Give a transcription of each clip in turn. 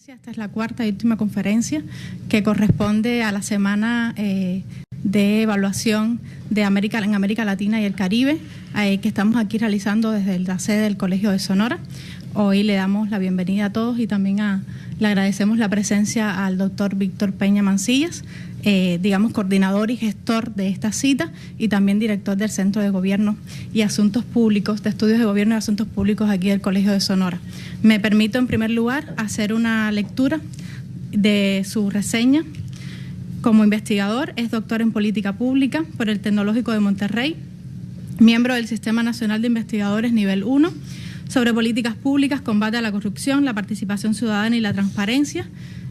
Esta es la cuarta y última conferencia que corresponde a la semana de evaluación de en América Latina y el Caribe, que estamos aquí realizando desde la sede del Colegio de Sonora. Hoy le damos la bienvenida a todos y también le agradecemos la presencia al doctor Víctor Peña Mancillas, coordinador y gestor de esta cita y también director del Centro de Gobierno y Asuntos Públicos, de Estudios de Gobierno y Asuntos Públicos aquí del Colegio de Sonora. Me permito en primer lugar hacer una lectura de su reseña. Como investigador, es doctor en Política Pública por el Tecnológico de Monterrey, miembro del Sistema Nacional de Investigadores Nivel 1, sobre políticas públicas, combate a la corrupción, la participación ciudadana y la transparencia.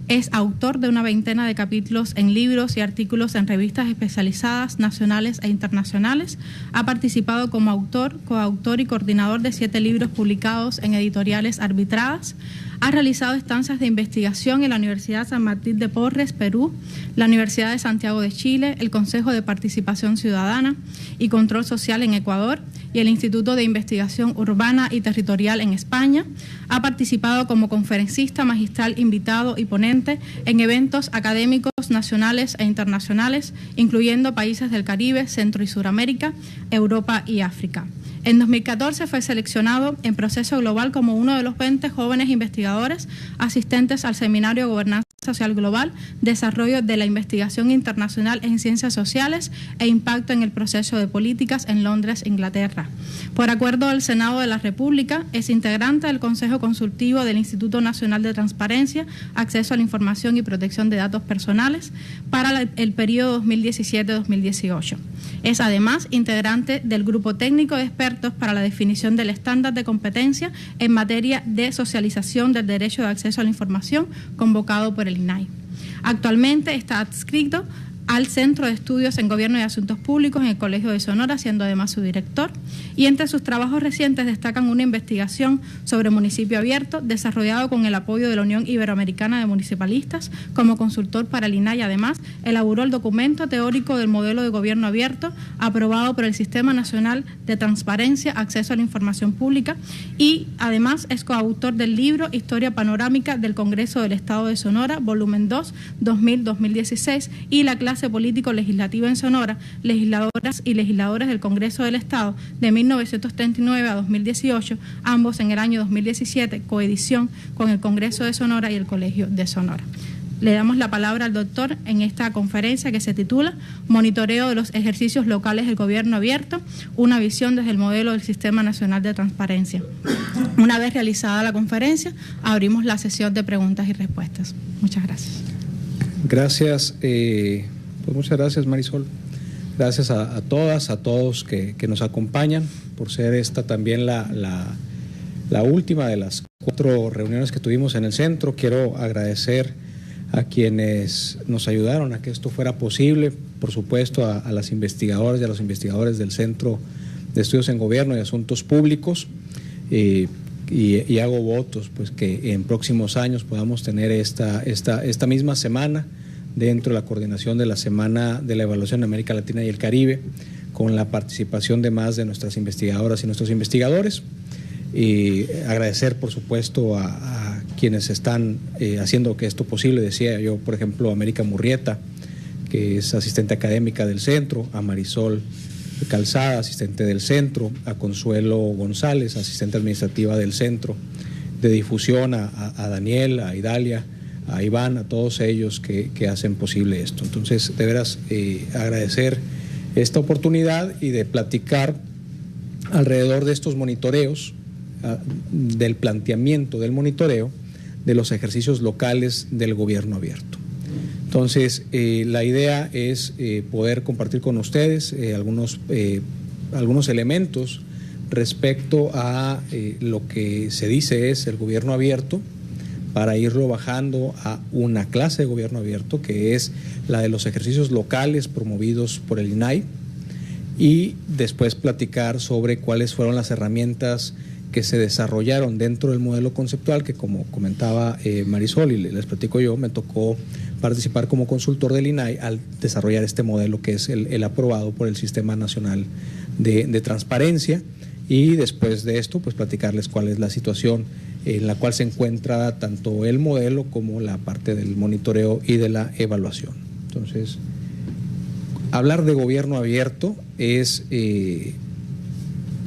Es autor de una veintena de capítulos en libros y artículos en revistas especializadas nacionales e internacionales. Ha participado como autor, coautor y coordinador de 7 libros publicados en editoriales arbitradas. Ha realizado estancias de investigación en la Universidad San Martín de Porres, Perú, la Universidad de Santiago de Chile, el Consejo de Participación Ciudadana y Control Social en Ecuador y el Instituto de Investigación Urbana y Territorial en España. Ha participado como conferencista, magistral, invitado y ponente en eventos académicos nacionales e internacionales, incluyendo países del Caribe, Centro y Suramérica, Europa y África. En 2014 fue seleccionado en Proceso Global como uno de los 20 jóvenes investigadores asistentes al Seminario de Gobernanza Social Global, Desarrollo de la Investigación Internacional en Ciencias Sociales e Impacto en el Proceso de Políticas en Londres, Inglaterra. Por acuerdo del Senado de la República, es integrante del Consejo Consultivo del Instituto Nacional de Transparencia, Acceso a la Información y Protección de Datos Personales para el periodo 2017-2018. Es además integrante del Grupo Técnico de Expertos para la definición del estándar de competencia en materia de socialización del derecho de acceso a la información, convocado por el INAI. Actualmente está adscrito al Centro de Estudios en Gobierno y Asuntos Públicos en el Colegio de Sonora, siendo además su director, y entre sus trabajos recientes destacan una investigación sobre municipio abierto, desarrollado con el apoyo de la Unión Iberoamericana de Municipalistas. Como consultor para el INAI, además, elaboró el documento teórico del modelo de gobierno abierto, aprobado por el Sistema Nacional de Transparencia, Acceso a la Información Pública, y además es coautor del libro Historia Panorámica del Congreso del Estado de Sonora, volumen 2, 2000-2016, y la clase político-legislativa en Sonora, legisladoras y legisladores del Congreso del Estado de 1939 a 2018, ambos en el año 2017, coedición con el Congreso de Sonora y el Colegio de Sonora. Le damos la palabra al doctor en esta conferencia que se titula Monitoreo de los ejercicios locales del gobierno abierto, una visión desde el modelo del Sistema Nacional de Transparencia. Una vez realizada la conferencia, abrimos la sesión de preguntas y respuestas. Muchas gracias. Gracias. Pues muchas gracias, Marisol. Gracias a todas, a todos que nos acompañan, por ser esta también la última de las 4 reuniones que tuvimos en el centro. Quiero agradecer a quienes nos ayudaron a que esto fuera posible, por supuesto a las investigadoras y a los investigadores del Centro de Estudios en Gobierno y Asuntos Públicos, y hago votos pues que en próximos años podamos tener esta misma semana dentro de la coordinación de la Semana de la Evaluación de América Latina y el Caribe, con la participación de más de nuestras investigadoras y nuestros investigadores. Y agradecer, por supuesto, a quienes están haciendo que esto posible. Decía yo, por ejemplo, a América Murrieta, que es asistente académica del centro, a Marisol Calzada, asistente del centro, a Consuelo González, asistente administrativa del centro de difusión, a Daniel, a Idalia, a Iván, a todos ellos que hacen posible esto. Entonces, de veras, agradecer esta oportunidad y de platicar alrededor de estos monitoreos, del planteamiento del monitoreo de los ejercicios locales del gobierno abierto. Entonces, la idea es poder compartir con ustedes algunos elementos respecto a lo que se dice es el gobierno abierto, para irlo bajando a una clase de gobierno abierto, que es la de los ejercicios locales promovidos por el INAI, y después platicar sobre cuáles fueron las herramientas que se desarrollaron dentro del modelo conceptual, que como comentaba Marisol y les platico yo, me tocó participar como consultor del INAI al desarrollar este modelo que es el aprobado por el Sistema Nacional de Transparencia, y después de esto pues platicarles cuál es la situación en la cual se encuentra tanto el modelo como la parte del monitoreo y de la evaluación. Entonces, hablar de gobierno abierto es,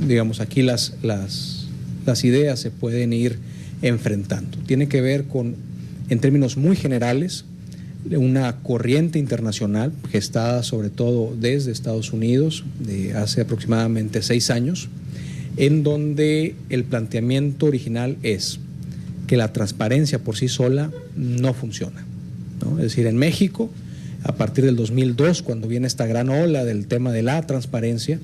digamos, aquí las ideas se pueden ir enfrentando. Tiene que ver con, en términos muy generales, una corriente internacional gestada sobre todo desde Estados Unidos de hace aproximadamente 6 años, en donde el planteamiento original es que la transparencia por sí sola no funciona, ¿no? Es decir, en México, a partir del 2002, cuando viene esta gran ola del tema de la transparencia,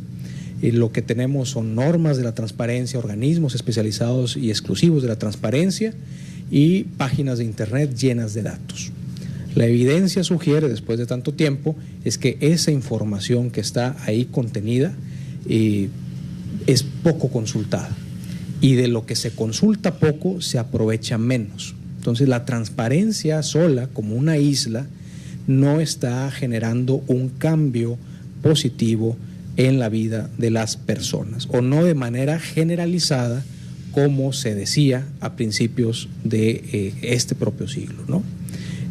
lo que tenemos son normas de la transparencia, organismos especializados y exclusivos de la transparencia y páginas de internet llenas de datos. La evidencia sugiere, después de tanto tiempo, es que esa información que está ahí contenida es poco consultada, y de lo que se consulta poco se aprovecha menos. Entonces, la transparencia sola, como una isla, no está generando un cambio positivo en la vida de las personas, o no de manera generalizada como se decía a principios de este propio siglo, ¿no?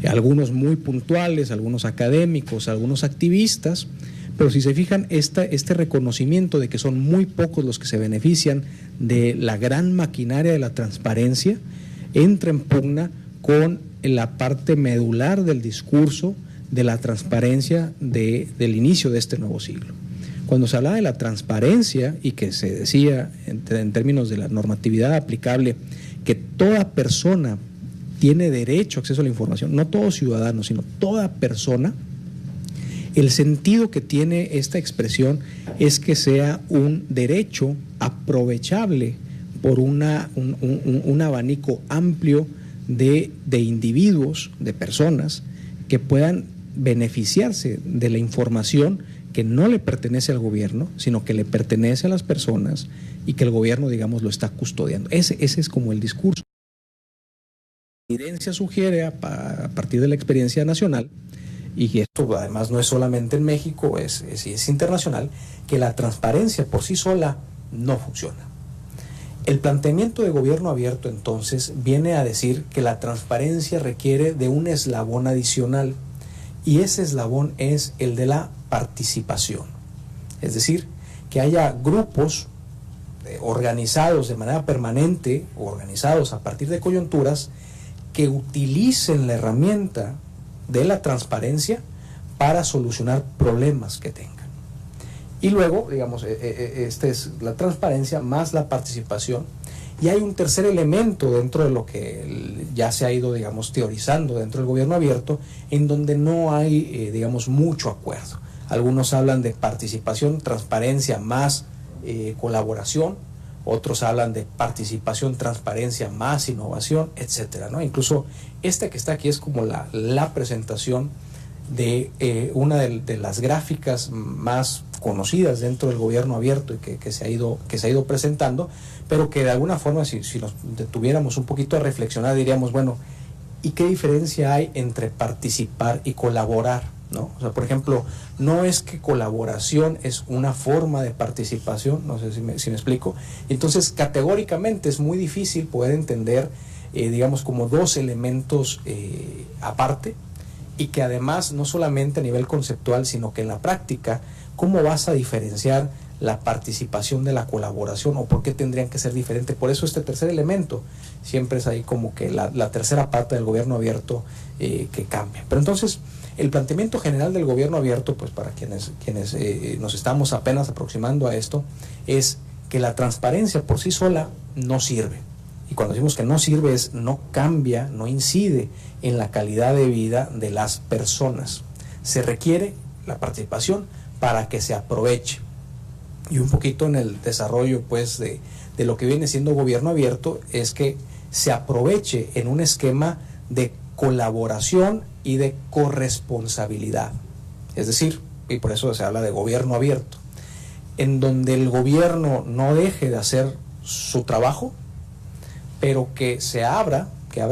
Algunos muy puntuales, algunos académicos, algunos activistas, pero si se fijan, este reconocimiento de que son muy pocos los que se benefician de la gran maquinaria de la transparencia entra en pugna con la parte medular del discurso de la transparencia del inicio de este nuevo siglo. Cuando se hablaba de la transparencia y que se decía en términos de la normatividad aplicable que toda persona tiene derecho a acceso a la información, no todo ciudadano, sino toda persona, el sentido que tiene esta expresión es que sea un derecho aprovechable por un abanico amplio de individuos, de personas que puedan beneficiarse de la información que no le pertenece al gobierno, sino que le pertenece a las personas y que el gobierno, digamos, lo está custodiando. Ese es como el discurso. La evidencia sugiere, a partir de la experiencia nacional, y esto además no es solamente en México, es internacional, que la transparencia por sí sola no funciona. El planteamiento de gobierno abierto, entonces, viene a decir que la transparencia requiere de un eslabón adicional, y ese eslabón es el de la participación. Es decir, que haya grupos organizados de manera permanente, o organizados a partir de coyunturas, que utilicen la herramienta de la transparencia para solucionar problemas que tengan. Y luego, digamos, esta es la transparencia más la participación. Y hay un tercer elemento dentro de lo que ya se ha ido, digamos, teorizando dentro del gobierno abierto, en donde no hay, digamos, mucho acuerdo. Algunos hablan de participación, transparencia más colaboración. Otros hablan de participación, transparencia más innovación, etcétera, ¿no? Incluso este que está aquí es como la presentación de una de las gráficas más conocidas dentro del gobierno abierto y que se ha ido presentando, pero que de alguna forma, si nos detuviéramos un poquito a reflexionar, diríamos, bueno, ¿y qué diferencia hay entre participar y colaborar? ¿No? O sea, por ejemplo, no es que colaboración es una forma de participación, no sé si me explico. Entonces, categóricamente es muy difícil poder entender, digamos, como dos elementos aparte, y que además no solamente a nivel conceptual, sino que en la práctica, ¿cómo vas a diferenciar la participación de la colaboración, o por qué tendrían que ser diferentes? Por eso este tercer elemento siempre es ahí como que la tercera parte del gobierno abierto que cambia. Pero entonces, el planteamiento general del gobierno abierto, pues para quienes nos estamos apenas aproximando a esto, es que la transparencia por sí sola no sirve. Y cuando decimos que no sirve es no cambia, no incide en la calidad de vida de las personas. Se requiere la participación para que se aproveche. Y un poquito en el desarrollo, pues, de lo que viene siendo gobierno abierto, es que se aproveche en un esquema de colaboración y de corresponsabilidad. Es decir, y por eso se habla de gobierno abierto, en donde el gobierno no deje de hacer su trabajo, pero que abra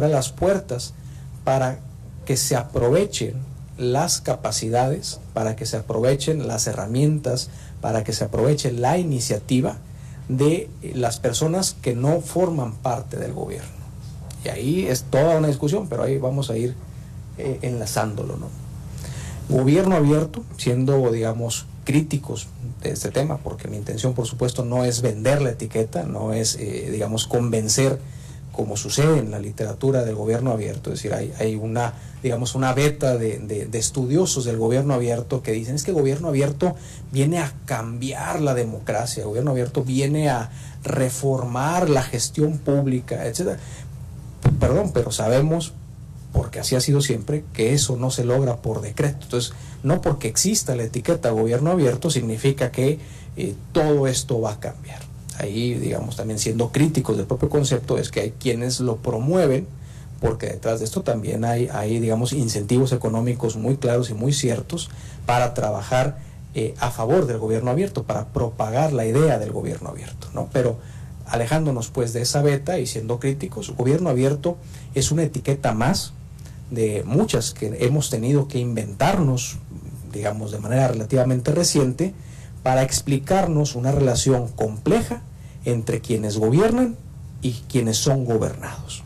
las puertas para que se aprovechen las capacidades, para que se aprovechen las herramientas, para que se aproveche la iniciativa de las personas que no forman parte del gobierno. Y ahí es toda una discusión, pero ahí vamos a ir enlazándolo, ¿no? Gobierno abierto, siendo, digamos, críticos de este tema, porque mi intención, por supuesto, no es vender la etiqueta, no es, digamos, convencer, como sucede en la literatura del gobierno abierto. Es decir, hay una, digamos, una beta de estudiosos del gobierno abierto que dicen, es que el gobierno abierto viene a cambiar la democracia, el gobierno abierto viene a reformar la gestión pública, etcétera. Perdón, pero sabemos, porque así ha sido siempre, que eso no se logra por decreto. Entonces, no porque exista la etiqueta gobierno abierto significa que todo esto va a cambiar. Ahí, digamos, también siendo críticos del propio concepto, es que hay quienes lo promueven, porque detrás de esto también hay digamos, incentivos económicos muy claros y muy ciertos para trabajar a favor del gobierno abierto, para propagar la idea del gobierno abierto, ¿no? Pero alejándonos pues de esa beta y siendo críticos, gobierno abierto es una etiqueta más de muchas que hemos tenido que inventarnos, digamos, de manera relativamente reciente, para explicarnos una relación compleja entre quienes gobiernan y quienes son gobernados.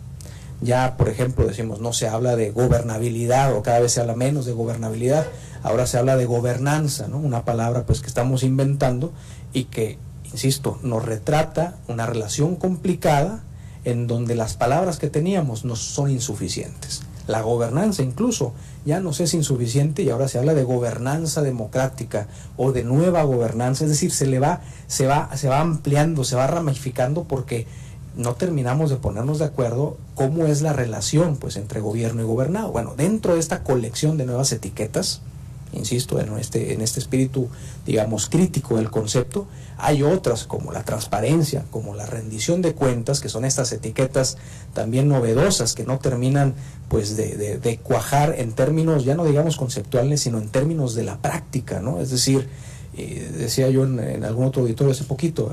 Ya, por ejemplo, decimos, no se habla de gobernabilidad, o cada vez se habla menos de gobernabilidad, ahora se habla de gobernanza, ¿no? Una palabra pues que estamos inventando y que, insisto, nos retrata una relación complicada en donde las palabras que teníamos no son insuficientes. La gobernanza incluso ya nos es insuficiente y ahora se habla de gobernanza democrática o de nueva gobernanza, es decir, se va ampliando, se va ramificando porque no terminamos de ponernos de acuerdo cómo es la relación pues entre gobierno y gobernado. Bueno, dentro de esta colección de nuevas etiquetas, insisto, en este espíritu, digamos, crítico del concepto, hay otras como la transparencia, como la rendición de cuentas, que son estas etiquetas también novedosas que no terminan pues de cuajar en términos, ya no digamos conceptuales, sino en términos de la práctica, ¿no? Es decir, decía yo en algún otro auditorio hace poquito,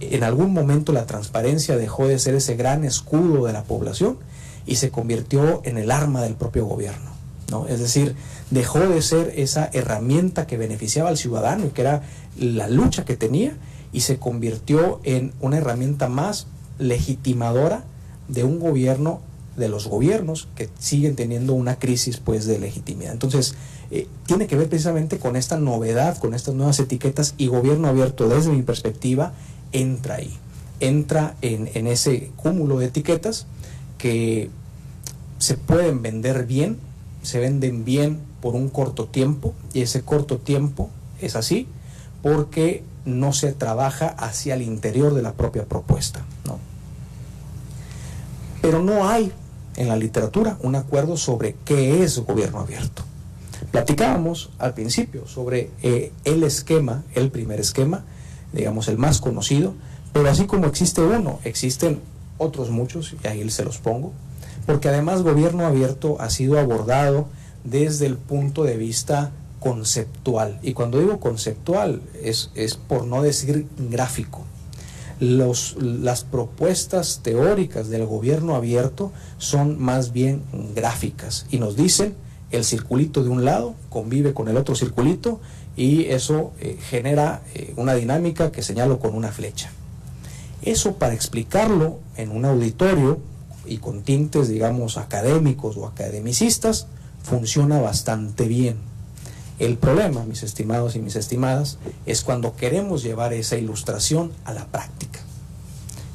en algún momento la transparencia dejó de ser ese gran escudo de la población y se convirtió en el arma del propio gobierno, ¿no? Es decir, dejó de ser esa herramienta que beneficiaba al ciudadano y que era la lucha que tenía, y se convirtió en una herramienta más legitimadora de un gobierno, de los gobiernos que siguen teniendo una crisis pues de legitimidad. Entonces, tiene que ver precisamente con esta novedad, con estas nuevas etiquetas, y gobierno abierto, desde mi perspectiva, entra ahí, entra en ese cúmulo de etiquetas que se pueden vender bien, se venden bien por un corto tiempo, y ese corto tiempo es así porque no se trabaja hacia el interior de la propia propuesta, ¿no? Pero no hay en la literatura un acuerdo sobre qué es gobierno abierto. Platicábamos al principio sobre el esquema, el primer esquema, digamos el más conocido, pero así como existe uno, existen otros muchos, y ahí se los pongo, porque además gobierno abierto ha sido abordado desde el punto de vista conceptual, y cuando digo conceptual es por no decir gráfico. Las propuestas teóricas del gobierno abierto son más bien gráficas y nos dicen el circulito de un lado convive con el otro circulito y eso genera una dinámica que señalo con una flecha. Eso, para explicarlo en un auditorio y con tintes, digamos, académicos o academicistas, funciona bastante bien. El problema, mis estimados y mis estimadas, es cuando queremos llevar esa ilustración a la práctica.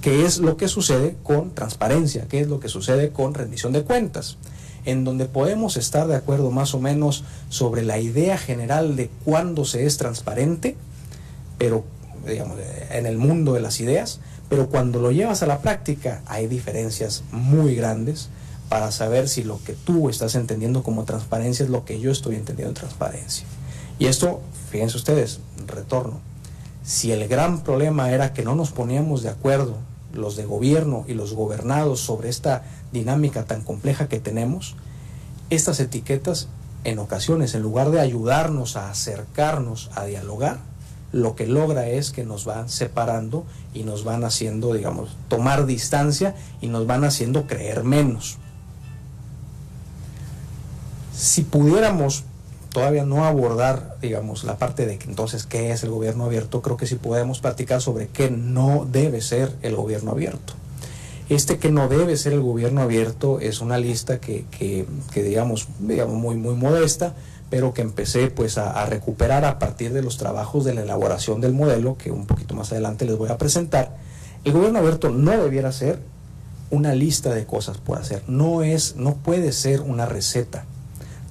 ¿Qué es lo que sucede con transparencia? ¿Qué es lo que sucede con rendición de cuentas? En donde podemos estar de acuerdo más o menos sobre la idea general de cuándo se es transparente, pero digamos, en el mundo de las ideas, pero cuando lo llevas a la práctica hay diferencias muy grandes para saber si lo que tú estás entendiendo como transparencia es lo que yo estoy entendiendo transparencia. Y esto, fíjense ustedes, retorno, si el gran problema era que no nos poníamos de acuerdo los de gobierno y los gobernados sobre esta dinámica tan compleja que tenemos, estas etiquetas en ocasiones, en lugar de ayudarnos a acercarnos a dialogar, lo que logra es que nos van separando y nos van haciendo, digamos, tomar distancia y nos van haciendo creer menos. Si pudiéramos todavía no abordar, digamos, la parte de que entonces qué es el gobierno abierto, creo que sí podemos platicar sobre qué no debe ser el gobierno abierto. Que no debe ser el gobierno abierto es una lista que digamos muy modesta, pero que empecé pues a recuperar a partir de los trabajos de la elaboración del modelo, que un poquito más adelante les voy a presentar. El gobierno abierto no debiera ser una lista de cosas por hacer, no puede ser una receta,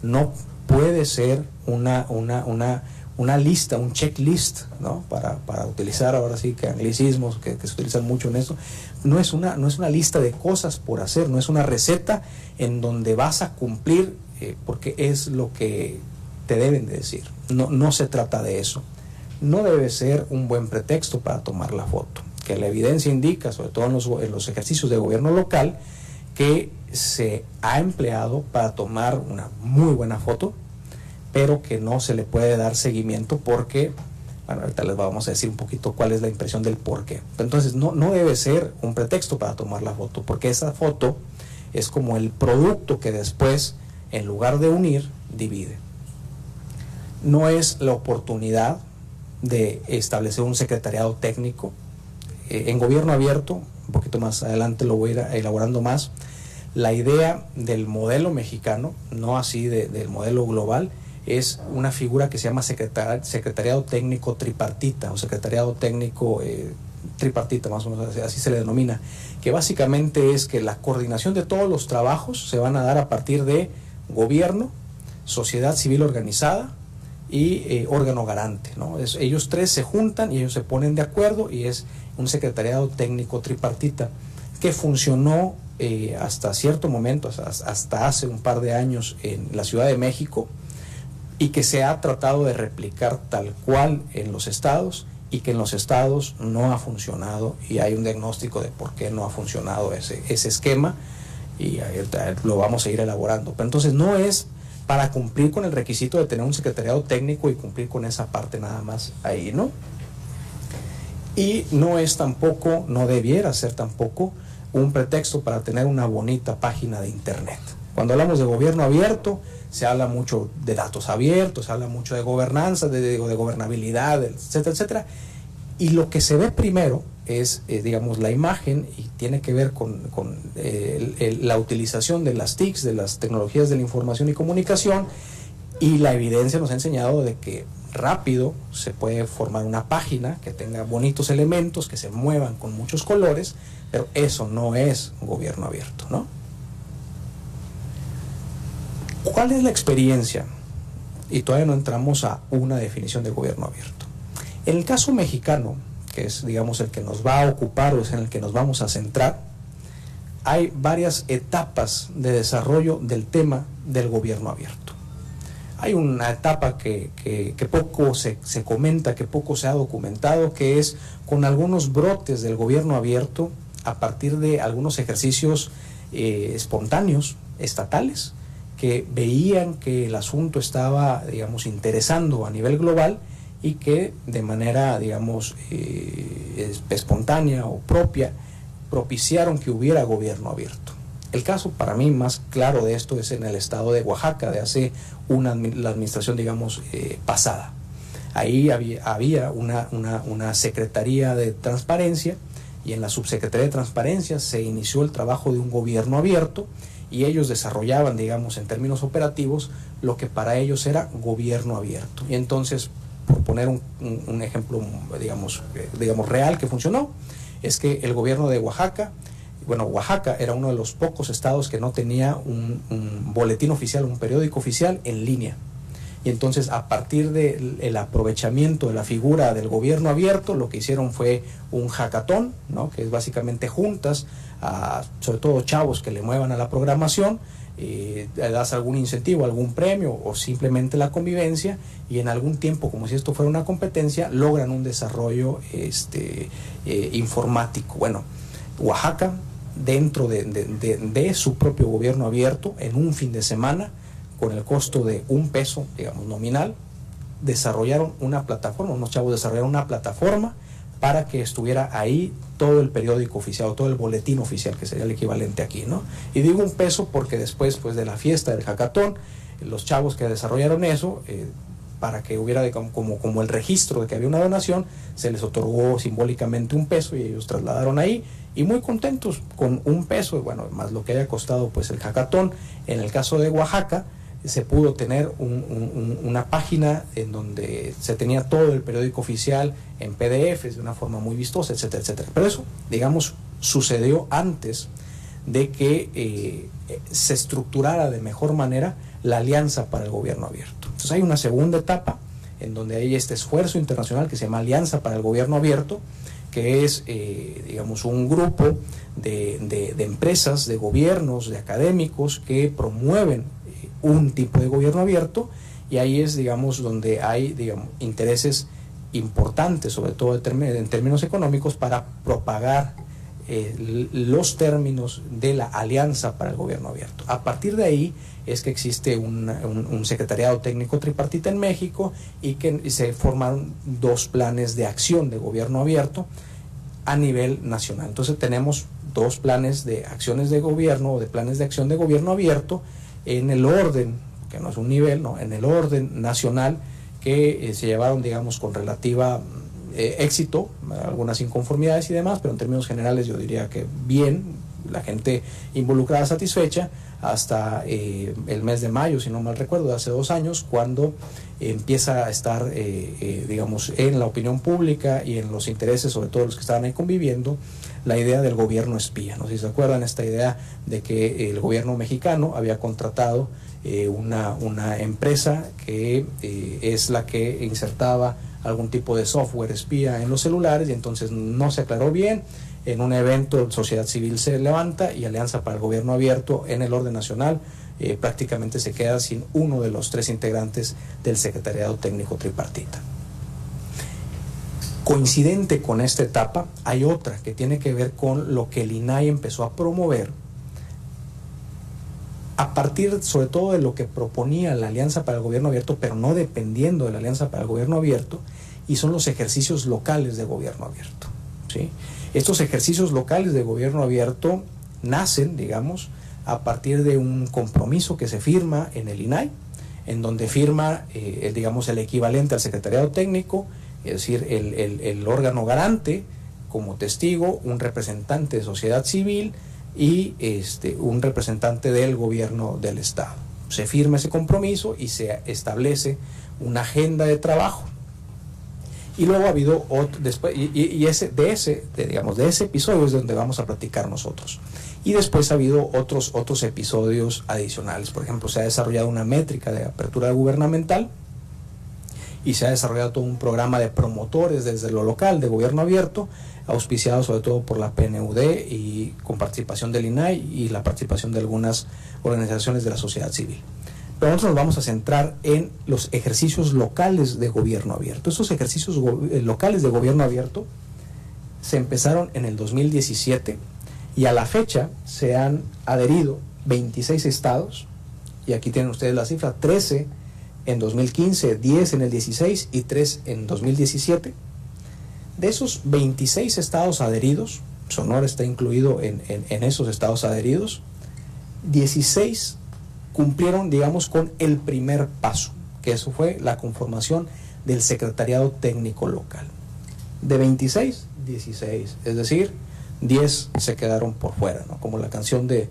no puede ser una lista, un checklist, ¿no? Para utilizar ahora sí que anglicismos que se utilizan mucho en esto. No es una lista de cosas por hacer, no es una receta en donde vas a cumplir porque es lo que te deben de decir. No se trata de eso. No debe ser un buen pretexto para tomar la foto, que la evidencia indica, sobre todo en los ejercicios de gobierno local, que se ha empleado para tomar una muy buena foto, pero que no se le puede dar seguimiento porque, bueno, ahorita les vamos a decir un poquito cuál es la impresión del por qué. Entonces no debe ser un pretexto para tomar la foto, porque esa foto es como el producto que después, en lugar de unir, divide. No es la oportunidad de establecer un secretariado técnico. En gobierno abierto, un poquito más adelante lo voy a ir elaborando más, la idea del modelo mexicano, no así del modelo global, es una figura que se llama secretariado técnico tripartita o secretariado técnico tripartita, más o menos así se le denomina, que básicamente es que la coordinación de todos los trabajos se van a dar a partir de gobierno, sociedad civil organizada y órgano garante, ¿no? Ellos tres se juntan y ellos se ponen de acuerdo y es un secretariado técnico tripartita que funcionó hasta cierto momento, hasta hace un par de años en la Ciudad de México, y que se ha tratado de replicar tal cual en los estados, y que en los estados no ha funcionado, y hay un diagnóstico de por qué no ha funcionado ese esquema, y lo vamos a ir elaborando. Pero entonces no es para cumplir con el requisito de tener un secretariado técnico y cumplir con esa parte nada más ahí, ¿no? Y no es tampoco, no debiera ser tampoco un pretexto para tener una bonita página de internet. Cuando hablamos de gobierno abierto, se habla mucho de datos abiertos, se habla mucho de gobernanza, de gobernabilidad, etcétera, etcétera. Y lo que se ve primero es, digamos, la imagen, y tiene que ver con la utilización de las TICs, de las tecnologías de la información y comunicación, y la evidencia nos ha enseñado de que rápido se puede formar una página que tenga bonitos elementos, que se muevan con muchos colores, pero eso no es gobierno abierto, ¿no? ¿Cuál es la experiencia? Y todavía no entramos a una definición de gobierno abierto. En el caso mexicano, que es, digamos, el que nos va a ocupar o es en el que nos vamos a centrar, hay varias etapas de desarrollo del tema del gobierno abierto. Hay una etapa que poco se comenta, que poco se ha documentado, que es con algunos brotes del gobierno abierto a partir de algunos ejercicios espontáneos, estatales, que veían que el asunto estaba, digamos, interesando a nivel global y que de manera, digamos, espontánea o propia, propiciaron que hubiera gobierno abierto. El caso para mí más claro de esto es en el estado de Oaxaca, de hace la administración, digamos, pasada. Ahí había una secretaría de transparencia, y en la subsecretaría de transparencia se inició el trabajo de un gobierno abierto, y ellos desarrollaban, digamos, en términos operativos, lo que para ellos era gobierno abierto. Y entonces, por poner un ejemplo, digamos real que funcionó, es que el gobierno de Oaxaca, bueno, Oaxaca era uno de los pocos estados que no tenía un boletín oficial, un periódico oficial en línea. Y entonces, a partir del aprovechamiento de la figura del gobierno abierto, lo que hicieron fue un hackathon, ¿no? Que es básicamente juntas a, sobre todo, chavos que le muevan a la programación, le das algún incentivo, algún premio o simplemente la convivencia, y en algún tiempo, como si esto fuera una competencia, logran un desarrollo informático. Bueno, Oaxaca, dentro de su propio gobierno abierto, en un fin de semana, con el costo de $1, digamos, nominal, desarrollaron una plataforma, unos chavos desarrollaron una plataforma para que estuviera ahí todo el periódico oficial, todo el boletín oficial, que sería el equivalente aquí, ¿no? Y digo $1 porque después, pues, de la fiesta del hackathon, los chavos que desarrollaron eso para que hubiera como el registro de que había una donación, se les otorgó simbólicamente $1 y ellos trasladaron ahí, y muy contentos con $1, bueno, más lo que haya costado pues el hackathon. En el caso de Oaxaca, se pudo tener una página en donde se tenía todo el periódico oficial en PDFs de una forma muy vistosa, etcétera, etcétera. Pero eso, digamos, sucedió antes de que se estructurara de mejor manera la Alianza para el Gobierno Abierto. Entonces hay una segunda etapa en donde hay este esfuerzo internacional que se llama Alianza para el Gobierno Abierto, que es, digamos, un grupo de empresas, de gobiernos, de académicos que promueven un tipo de gobierno abierto, y ahí es, digamos, donde hay, digamos, intereses importantes, sobre todo en términos económicos, para propagar los términos de la Alianza para el Gobierno Abierto. A partir de ahí es que existe un secretariado técnico tripartita en México, y que se formaron 2 planes de acción de gobierno abierto a nivel nacional. Entonces tenemos 2 planes de acciones de gobierno, o de planes de acción de gobierno abierto, en el orden, que no es un nivel, no, en el orden nacional, que se llevaron, digamos, con relativa éxito, algunas inconformidades y demás, pero en términos generales yo diría que bien, la gente involucrada satisfecha, hasta el mes de mayo, si no mal recuerdo, de hace 2 años, cuando empieza a estar, digamos, en la opinión pública y en los intereses, sobre todo los que estaban ahí conviviendo, la idea del gobierno espía. No sé si se acuerdan, esta idea de que el gobierno mexicano había contratado una empresa que es la que insertaba algún tipo de software espía en los celulares, y entonces no se aclaró bien. En un evento, sociedad civil se levanta, y Alianza para el Gobierno Abierto en el orden nacional prácticamente se queda sin uno de los 3 integrantes del secretariado técnico tripartita. Coincidente con esta etapa, hay otra que tiene que ver con lo que el INAI empezó a promover a partir sobre todo de lo que proponía la Alianza para el Gobierno Abierto, pero no dependiendo de la Alianza para el Gobierno Abierto, y son los ejercicios locales de gobierno abierto, ¿sí? Estos ejercicios locales de gobierno abierto nacen, digamos, a partir de un compromiso que se firma en el INAI, en donde firma, digamos, el equivalente al secretariado técnico, es decir, el órgano garante, como testigo, un representante de sociedad civil y un representante del gobierno del Estado. Se firma ese compromiso y se establece una agenda de trabajo. Y luego ha habido después, de ese episodio es donde vamos a platicar nosotros. Y después ha habido otros episodios adicionales. Por ejemplo, se ha desarrollado una métrica de apertura gubernamental, y se ha desarrollado todo un programa de promotores desde lo local de gobierno abierto, auspiciado sobre todo por la PNUD y con participación del INAI y la participación de algunas organizaciones de la sociedad civil. Pero nosotros nos vamos a centrar en los ejercicios locales de gobierno abierto. Estos ejercicios locales de gobierno abierto se empezaron en el 2017, y a la fecha se han adherido 26 estados, y aquí tienen ustedes la cifra: 13 en 2015, 10 en el 16 y 3 en 2017. De esos 26 estados adheridos, Sonora está incluido en esos estados adheridos, 16 cumplieron, digamos, con el primer paso, que eso fue la conformación del secretariado técnico local. De 26, 16, es decir, 10 se quedaron por fuera, ¿no? Como la canción de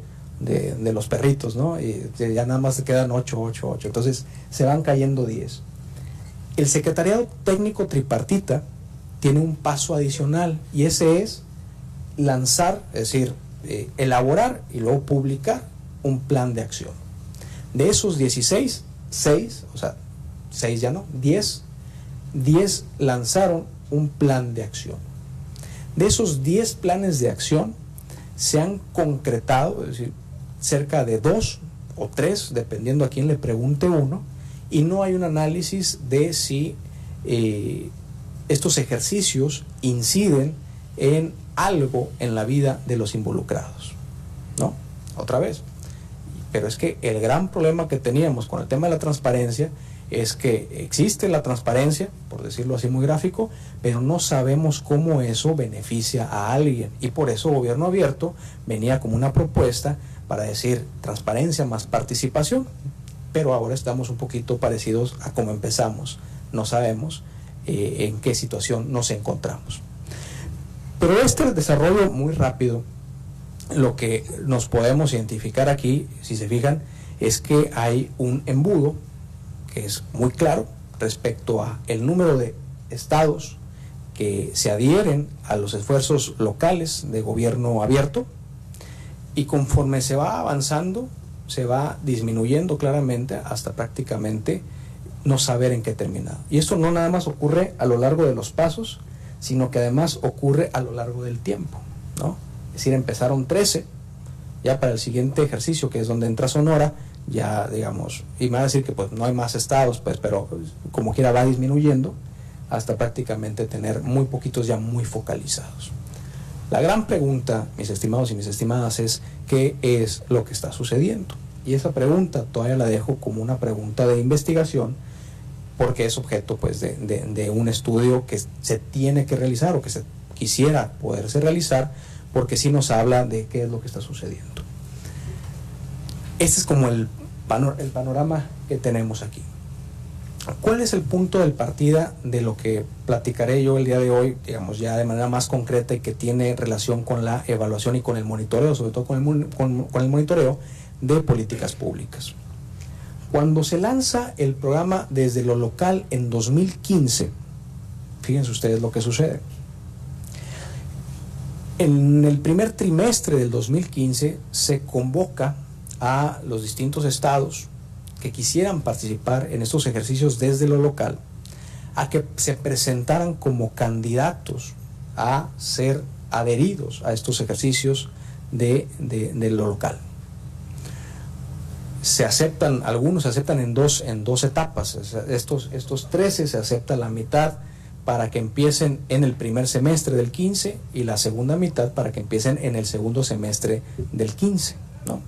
los perritos, ¿no? Y ya nada más se quedan 8. Entonces se van cayendo 10. El secretariado técnico tripartita tiene un paso adicional, y ese es lanzar, es decir, elaborar y luego publicar un plan de acción. De esos 16, 6, o sea, 6 ya no, 10 lanzaron un plan de acción. De esos 10 planes de acción se han concretado, es decir, cerca de 2 o 3, dependiendo a quién le pregunte uno, y no hay un análisis de si estos ejercicios inciden en algo en la vida de los involucrados, ¿no? Otra vez. Pero es que el gran problema que teníamos con el tema de la transparencia es que existe la transparencia, por decirlo así muy gráfico, pero no sabemos cómo eso beneficia a alguien, y por eso Gobierno Abierto venía como una propuesta para decir transparencia más participación. pero ahora estamos un poquito parecidos a como empezamos. No sabemos en qué situación nos encontramos. Pero este desarrollo muy rápido, lo que nos podemos identificar aquí, si se fijan, es que hay un embudo que es muy claro respecto a el número de estados que se adhieren a los esfuerzos locales de gobierno abierto, y conforme se va avanzando, se va disminuyendo claramente hasta prácticamente no saber en qué terminar. Y esto no nada más ocurre a lo largo de los pasos, sino que además ocurre a lo largo del tiempo, ¿no? Es decir, empezaron 13, ya para el siguiente ejercicio, que es donde entra Sonora, ya digamos, y me van a decir que pues no hay más estados, pues, pero como quiera va disminuyendo hasta prácticamente tener muy poquitos ya muy focalizados. La gran pregunta, mis estimados y mis estimadas, es ¿qué es lo que está sucediendo? Y esa pregunta todavía la dejo como una pregunta de investigación, porque es objeto pues de un estudio que se tiene que realizar o que se quisiera poderse realizar, porque sí nos habla de qué es lo que está sucediendo. Este es como el panorama que tenemos aquí. ¿Cuál es el punto de partida de lo que platicaré yo el día de hoy, digamos ya de manera más concreta, y que tiene relación con la evaluación y con el monitoreo, sobre todo con el monitoreo de políticas públicas? Cuando se lanza el programa desde lo local en 2015, fíjense ustedes lo que sucede. En el primer trimestre del 2015 se convoca a los distintos estados que quisieran participar en estos ejercicios desde lo local a que se presentaran como candidatos a ser adheridos a estos ejercicios de lo local. Se aceptan, algunos se aceptan en dos etapas. Estos 13 se acepta la mitad para que empiecen en el primer semestre del 15 y la segunda mitad para que empiecen en el segundo semestre del 15, ¿no?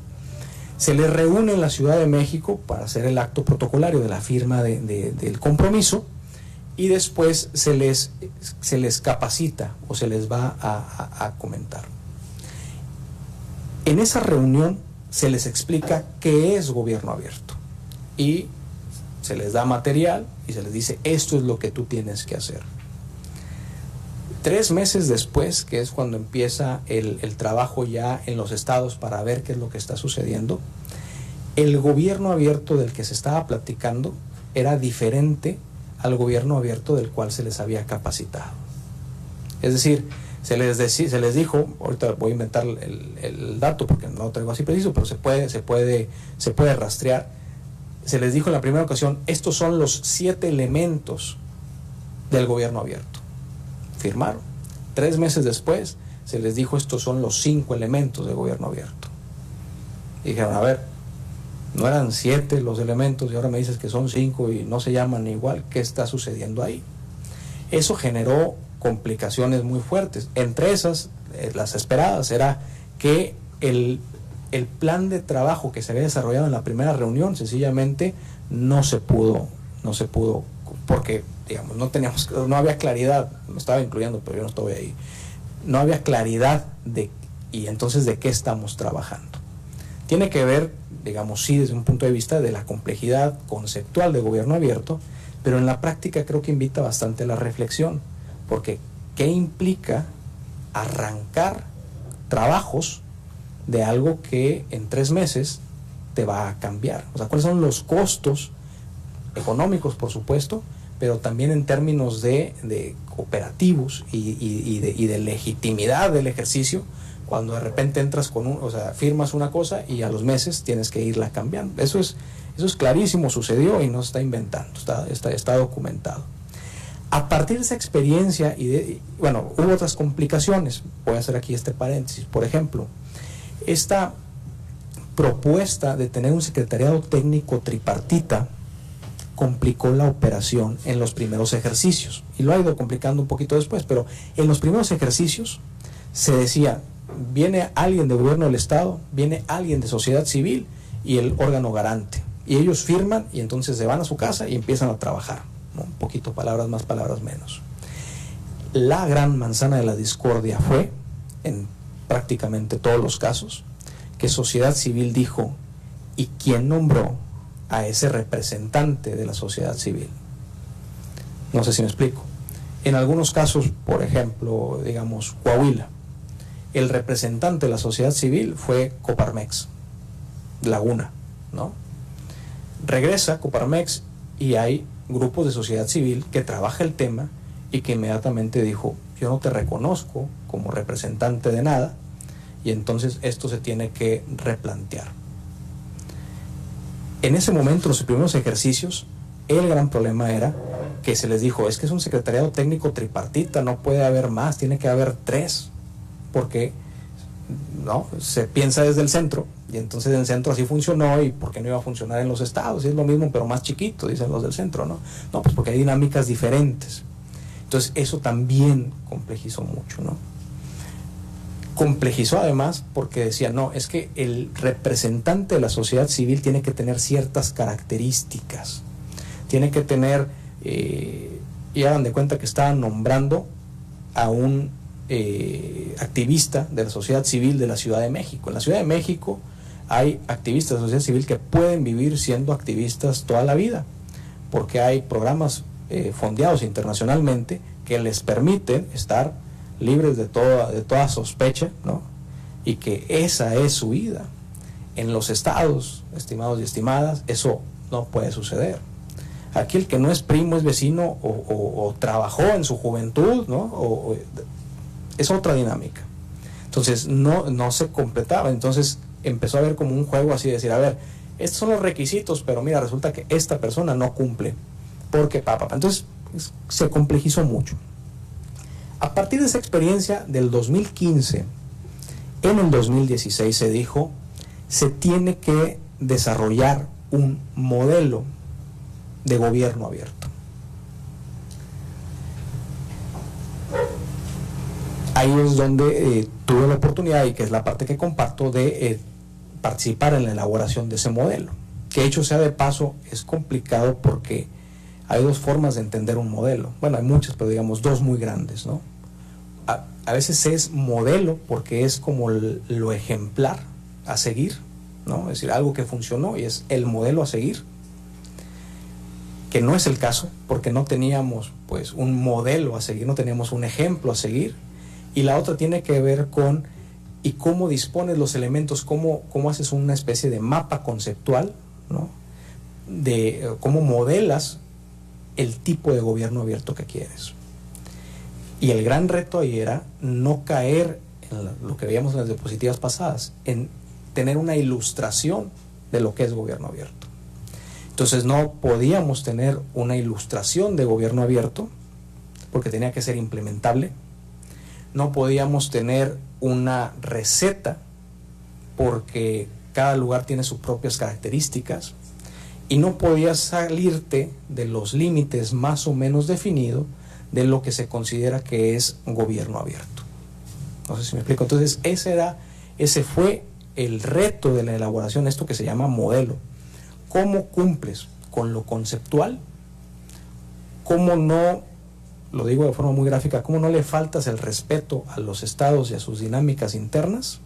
Se les reúne en la Ciudad de México para hacer el acto protocolario de la firma del compromiso, y después se les capacita o se les va a comentar. En esa reunión se les explica qué es gobierno abierto y se les da material y se les dice esto es lo que tú tienes que hacer. 3 meses después, que es cuando empieza el trabajo ya en los estados para ver qué es lo que está sucediendo, el gobierno abierto del que se estaba platicando era diferente al gobierno abierto del cual se les había capacitado. Es decir, se les dijo, ahorita voy a inventar el dato porque no lo traigo así preciso, pero se puede rastrear. Se les dijo en la primera ocasión, estos son los 7 elementos del gobierno abierto. Firmaron. 3 meses después se les dijo, estos son los 5 elementos del gobierno abierto. Y dijeron, a ver, no eran 7 los elementos y ahora me dices que son 5 y no se llaman igual. ¿Qué está sucediendo ahí? Eso generó complicaciones muy fuertes. Entre esas, las esperadas, era que el plan de trabajo que se había desarrollado en la primera reunión sencillamente no se pudo porque digamos no había claridad. Me estaba incluyendo, pero yo no estuve ahí. No había claridad y entonces de qué estamos trabajando. Tiene que ver, digamos, sí, desde un punto de vista de la complejidad conceptual de gobierno abierto, pero en la práctica creo que invita bastante a la reflexión, porque ¿qué implica arrancar trabajos de algo que en 3 meses te va a cambiar? O sea, ¿cuáles son los costos económicos, por supuesto, pero también en términos de operativos y de legitimidad del ejercicio, cuando de repente entras firmas una cosa y a los meses tienes que irla cambiando? Eso es clarísimo, sucedió y no se está inventando, está documentado. A partir de esa experiencia hubo otras complicaciones. Voy a hacer aquí este paréntesis. Por ejemplo, esta propuesta de tener un secretariado técnico tripartita complicó la operación en los primeros ejercicios, y lo ha ido complicando un poquito después, pero en los primeros ejercicios se decía, viene alguien de gobierno del Estado, viene alguien de sociedad civil y el órgano garante, y ellos firman y entonces se van a su casa y empiezan a trabajar, ¿no? Un poquito, palabras más, palabras menos. La gran manzana de la discordia fue, en prácticamente todos los casos, que sociedad civil dijo, ¿y quién nombró a ese representante de la sociedad civil. No sé si me explico. En algunos casos, por ejemplo, digamos, Coahuila, el representante de la sociedad civil fue Coparmex, Laguna, ¿no? Regresa Coparmex y hay grupos de sociedad civil que trabaja el tema y que inmediatamente dijo, yo no te reconozco como representante de nada, y entonces esto se tiene que replantear. En ese momento, los primeros ejercicios, el gran problema era que se les dijo, es que es un secretariado técnico tripartita, no puede haber más, tiene que haber 3, porque no se piensa desde el centro, y entonces en el centro así funcionó, y ¿por qué no iba a funcionar en los estados? Y es lo mismo, pero más chiquito, dicen los del centro, ¿no? No, pues porque hay dinámicas diferentes. Entonces eso también complejizó mucho, ¿no? Complejizó además porque decía, no, es que el representante de la sociedad civil tiene que tener ciertas características, tiene que tener, y hagan de cuenta que estaban nombrando a un activista de la sociedad civil de la Ciudad de México. En la Ciudad de México hay activistas de la sociedad civil que pueden vivir siendo activistas toda la vida, porque hay programas fondeados internacionalmente que les permiten estar libres de toda sospecha, ¿no? Y que esa es su vida. En los estados, estimados y estimadas, eso no puede suceder. Aquí el que no es primo, es vecino o trabajó en su juventud, ¿no? Es otra dinámica. Entonces no se completaba. Entonces empezó a ver como un juego así de decir, a ver, estos son los requisitos, pero mira, resulta que esta persona no cumple, porque entonces se complejizó mucho. A partir de esa experiencia del 2015, en el 2016 se dijo, se tiene que desarrollar un modelo de gobierno abierto. Ahí es donde tuve la oportunidad, y que es la parte que comparto, de participar en la elaboración de ese modelo. Que hecho sea de paso, es complicado porque hay 2 formas de entender un modelo. Bueno, hay muchas, pero digamos 2 muy grandes, ¿no? A veces es modelo porque es como lo ejemplar a seguir, ¿no? Es decir, algo que funcionó y es el modelo a seguir, que no es el caso porque no teníamos pues un modelo a seguir, no teníamos un ejemplo a seguir. Y la otra tiene que ver con y cómo dispones los elementos, cómo haces una especie de mapa conceptual, ¿no? De cómo modelas el tipo de gobierno abierto que quieres. Y el gran reto ahí era no caer en lo que veíamos en las diapositivas pasadas, en tener una ilustración de lo que es gobierno abierto. Entonces no podíamos tener una ilustración de gobierno abierto porque tenía que ser implementable. No podíamos tener una receta porque cada lugar tiene sus propias características, y no podías salirte de los límites más o menos definidos de lo que se considera que es gobierno abierto. No sé si me explico. Entonces ese fue el reto de la elaboración, esto que se llama modelo. ¿Cómo cumples con lo conceptual? ¿Cómo no, lo digo de forma muy gráfica, cómo no le faltas el respeto a los estados y a sus dinámicas internas?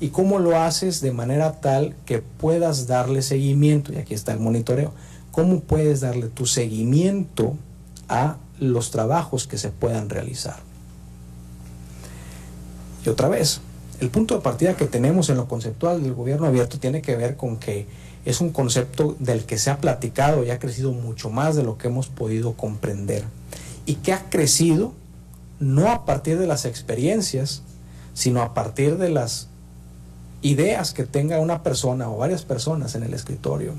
¿Y cómo lo haces de manera tal que puedas darle seguimiento? Y aquí está el monitoreo. ¿Cómo puedes darle tu seguimiento a los trabajos que se puedan realizar? Y otra vez, el punto de partida que tenemos en lo conceptual del gobierno abierto tiene que ver con que es un concepto del que se ha platicado y ha crecido mucho más de lo que hemos podido comprender, y que ha crecido no a partir de las experiencias, sino a partir de las ideas que tenga una persona o varias personas en el escritorio.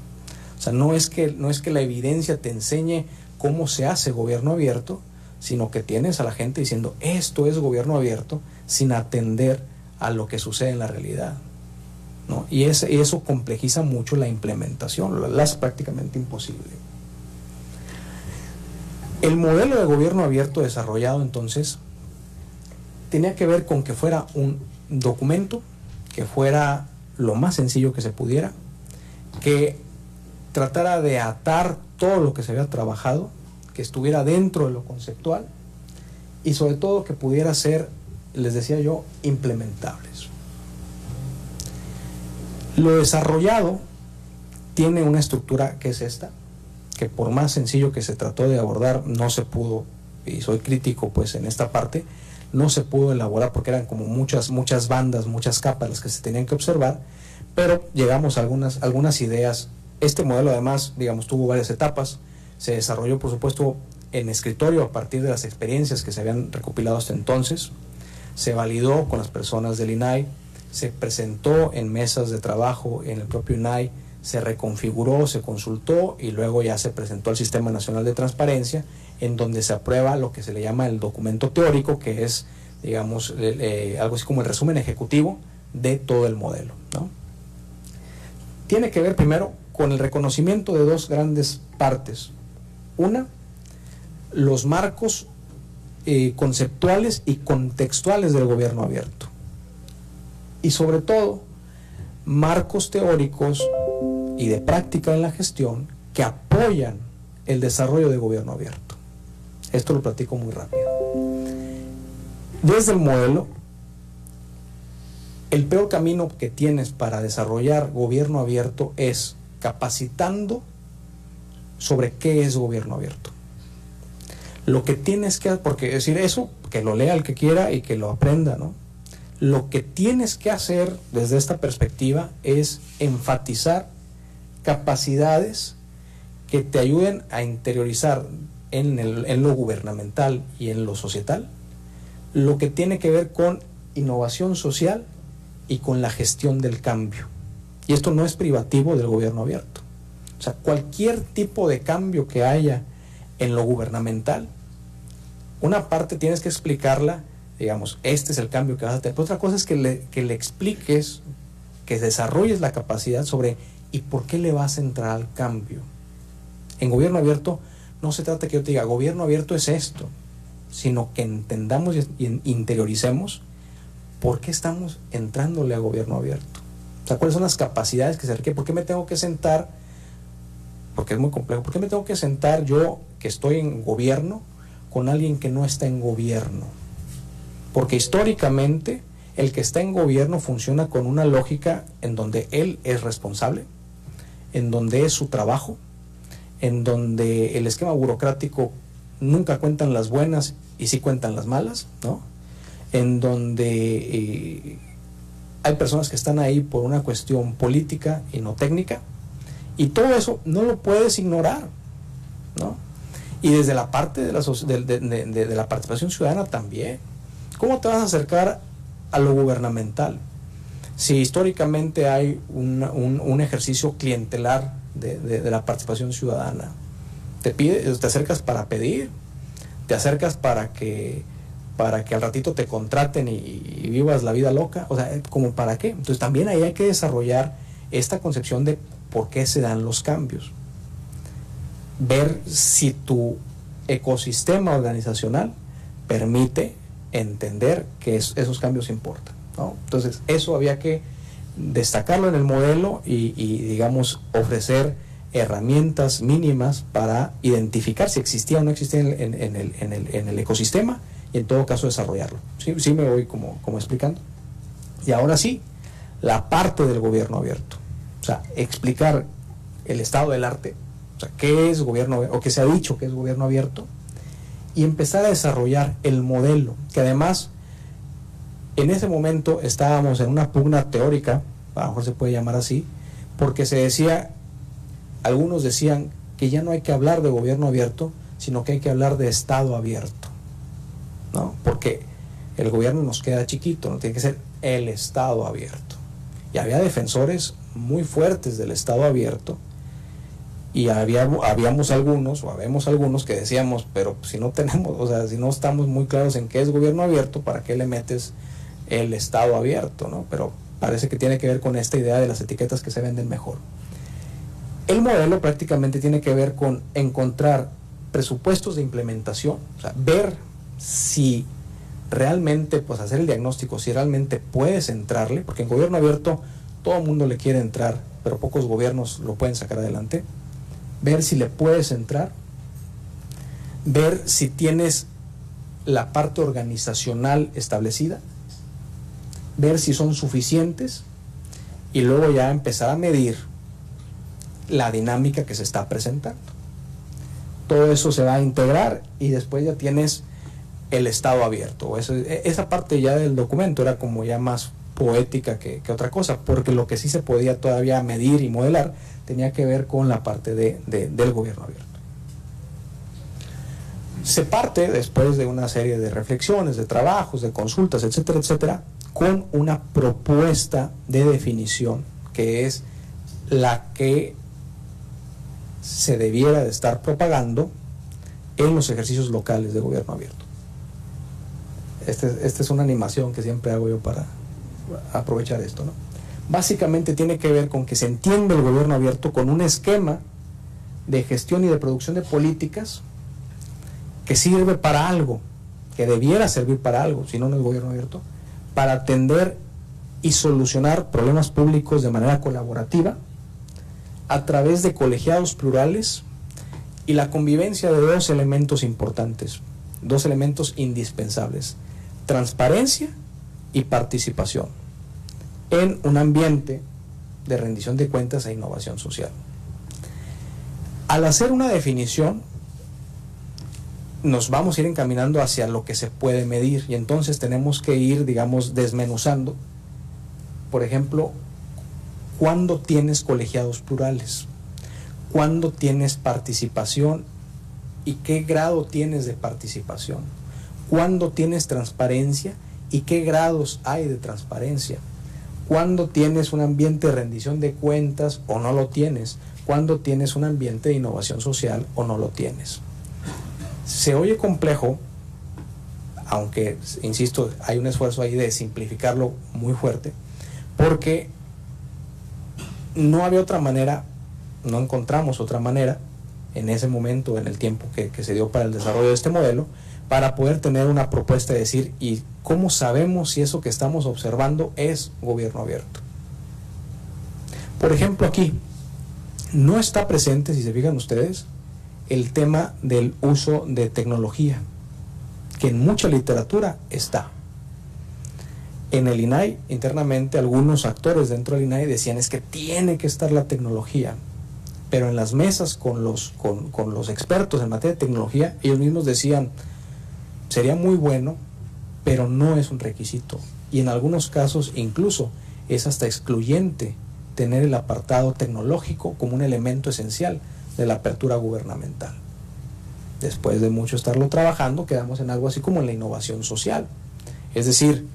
O sea, no es que la evidencia te enseñe cómo se hace gobierno abierto, sino que tienes a la gente diciendo esto es gobierno abierto sin atender a lo que sucede en la realidad, ¿no? Y eso complejiza mucho la implementación, lo hace prácticamente imposible. El modelo de gobierno abierto desarrollado entonces tenía que ver con que fuera un documento que fuera lo más sencillo que se pudiera, que tratara de atar todo lo que se había trabajado, que estuviera dentro de lo conceptual, y sobre todo que pudiera ser, les decía yo, implementables. Lo desarrollado tiene una estructura que es esta, que por más sencillo que se trató de abordar, no se pudo, y soy crítico pues en esta parte, no se pudo elaborar porque eran como muchas bandas, muchas capas las que se tenían que observar, pero llegamos a algunas ideas. Este modelo además, digamos, tuvo varias etapas, se desarrolló por supuesto en escritorio a partir de las experiencias que se habían recopilado hasta entonces, se validó con las personas del INAI, se presentó en mesas de trabajo en el propio INAI, se reconfiguró, se consultó y luego ya se presentó al Sistema Nacional de Transparencia, en donde se aprueba lo que se le llama el documento teórico, que es, digamos, algo así como el resumen ejecutivo de todo el modelo, ¿no? Tiene que ver primero con el reconocimiento de dos grandes partes. Una, los marcos conceptuales y contextuales del gobierno abierto. Y sobre todo, marcos teóricos y de práctica en la gestión que apoyan el desarrollo de gobierno abierto. Esto lo platico muy rápido. Desde el modelo, el peor camino que tienes para desarrollar gobierno abierto es capacitando sobre qué es gobierno abierto. Lo que tienes que, porque decir eso, que lo lea el que quiera y que lo aprenda, ¿no? Lo que tienes que hacer desde esta perspectiva es enfatizar capacidades que te ayuden a interiorizar en lo gubernamental y en lo societal lo que tiene que ver con innovación social y con la gestión del cambio. Y esto no es privativo del gobierno abierto. O sea, cualquier tipo de cambio que haya en lo gubernamental, una parte tienes que explicarla, digamos, este es el cambio que vas a tener. Pero otra cosa es que le expliques, que desarrolles la capacidad sobre ¿y por qué le vas a entrar al cambio? En gobierno abierto no se trata que yo te diga, gobierno abierto es esto, sino que entendamos y interioricemos por qué estamos entrándole a gobierno abierto. O sea, cuáles son las capacidades que se requieren. ¿Por qué me tengo que sentar? Porque es muy complejo. ¿Por qué me tengo que sentar yo, que estoy en gobierno, con alguien que no está en gobierno? Porque históricamente el que está en gobierno funciona con una lógica en donde él es responsable, en donde es su trabajo, en donde el esquema burocrático nunca cuentan las buenas y sí cuentan las malas, ¿no? En donde hay personas que están ahí por una cuestión política y no técnica, y todo eso no lo puedes ignorar, ¿no? Y desde la parte de la participación ciudadana también. ¿Cómo te vas a acercar a lo gubernamental si históricamente hay un ejercicio clientelar de la participación ciudadana? Te acercas para pedir, te acercas para que al ratito te contraten y vivas la vida loca, o sea, ¿como para qué? Entonces también ahí hay que desarrollar esta concepción de por qué se dan los cambios, ver si tu ecosistema organizacional permite entender que esos cambios importan, ¿no? Entonces eso había que destacarlo en el modelo y digamos ofrecer herramientas mínimas para identificar si existía o no existía en el ecosistema y en todo caso desarrollarlo. Sí me voy como explicando. Y ahora sí, la parte del gobierno abierto, o sea, explicar el estado del arte, o sea, qué es gobierno, o qué se ha dicho que es gobierno abierto, y empezar a desarrollar el modelo, que además en ese momento estábamos en una pugna teórica, a lo mejor se puede llamar así, porque se decía, algunos decían que ya no hay que hablar de gobierno abierto, sino que hay que hablar de Estado abierto, ¿no? Porque el gobierno nos queda chiquito, no tiene que ser el Estado abierto. Y había defensores muy fuertes del Estado abierto, y habíamos algunos que decíamos, pero si no tenemos, o sea, si no estamos muy claros en qué es gobierno abierto, ¿para qué le metes el Estado abierto, ¿no? Pero parece que tiene que ver con esta idea de las etiquetas que se venden mejor. El modelo prácticamente tiene que ver con encontrar presupuestos de implementación, o sea, ver si realmente, pues hacer el diagnóstico, si realmente puedes entrarle, porque en gobierno abierto todo el mundo le quiere entrar, pero pocos gobiernos lo pueden sacar adelante. Ver si le puedes entrar, ver si tienes la parte organizacional establecida, ver si son suficientes y luego ya empezar a medir la dinámica que se está presentando. Todo eso se va a integrar y después ya tienes el Estado abierto. Esa parte ya del documento era como ya más poética que otra cosa, porque lo que sí se podía todavía medir y modelar tenía que ver con la parte del gobierno abierto. Se parte, después de una serie de reflexiones, de trabajos, de consultas, etcétera, etcétera, con una propuesta de definición que es la que se debiera de estar propagando en los ejercicios locales de gobierno abierto. Esta es una animación que siempre hago yo para aprovechar esto, ¿no? Básicamente tiene que ver con que se entiende el gobierno abierto con un esquema de gestión y de producción de políticas que sirve para algo, que debiera servir para algo, si no en el gobierno abierto, para atender y solucionar problemas públicos de manera colaborativa a través de colegiados plurales y la convivencia de dos elementos importantes, dos elementos indispensables: transparencia y participación en un ambiente de rendición de cuentas e innovación social. Al hacer una definición, nos vamos a ir encaminando hacia lo que se puede medir, y entonces tenemos que ir, digamos, desmenuzando. Por ejemplo, ¿cuándo tienes colegiados plurales? ¿Cuándo tienes participación? ¿Y qué grado tienes de participación? ¿Cuándo tienes transparencia? ¿Y qué grados hay de transparencia? ¿Cuándo tienes un ambiente de rendición de cuentas o no lo tienes? ¿Cuándo tienes un ambiente de innovación social o no lo tienes? Se oye complejo, aunque, insisto, hay un esfuerzo ahí de simplificarlo muy fuerte, porque no había otra manera, no encontramos otra manera en ese momento, en el tiempo que se dio para el desarrollo de este modelo, para poder tener una propuesta de decir, ¿y cómo sabemos si eso que estamos observando es gobierno abierto? Por ejemplo, aquí no está presente, si se fijan ustedes, el tema del uso de tecnología, que en mucha literatura está. En el INAI, internamente, algunos actores dentro del INAI decían es que tiene que estar la tecnología, pero en las mesas con los expertos en materia de tecnología, ellos mismos decían, sería muy bueno, pero no es un requisito, y en algunos casos incluso es hasta excluyente tener el apartado tecnológico como un elemento esencial de la apertura gubernamental. Después de mucho estarlo trabajando, quedamos en algo así como en la innovación social, es decir,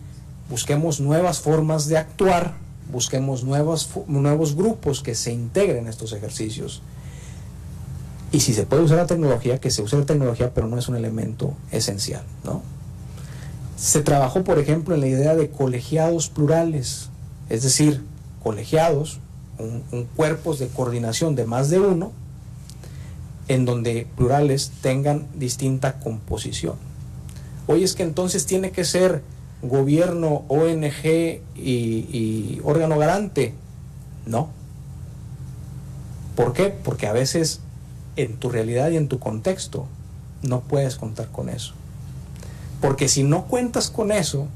busquemos nuevas formas de actuar, busquemos nuevos grupos que se integren en estos ejercicios, y si se puede usar la tecnología, que se use la tecnología, pero no es un elemento esencial, ¿no? Se trabajó, por ejemplo, en la idea de colegiados plurales, es decir, colegiados, un cuerpos de coordinación de más de uno, en donde plurales tengan distinta composición. Oye, es que entonces tiene que ser gobierno, ONG y órgano garante. No. ¿Por qué? Porque a veces en tu realidad y en tu contexto no puedes contar con eso. Porque si no cuentas con eso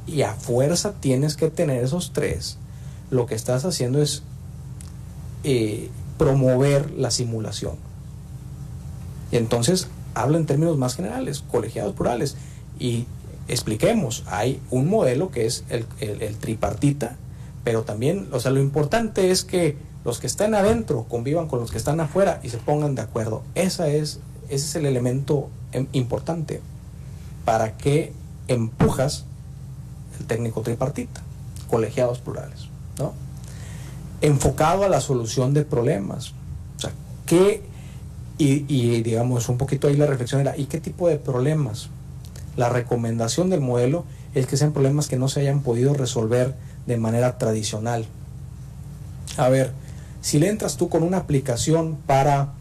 y a fuerza tienes que tener esos tres, lo que estás haciendo es promover la simulación. Y entonces hablo en términos más generales, colegiados plurales, y expliquemos, hay un modelo que es el tripartita, pero también, o sea, lo importante es que los que están adentro convivan con los que están afuera y se pongan de acuerdo. Ese es el elemento importante para que empujas el técnico tripartita, colegiados plurales, ¿no? Enfocado a la solución de problemas. O sea, y digamos, un poquito ahí la reflexión era, ¿y qué tipo de problemas? La recomendación del modelo es que sean problemas que no se hayan podido resolver de manera tradicional. A ver, si le entras tú con una aplicación para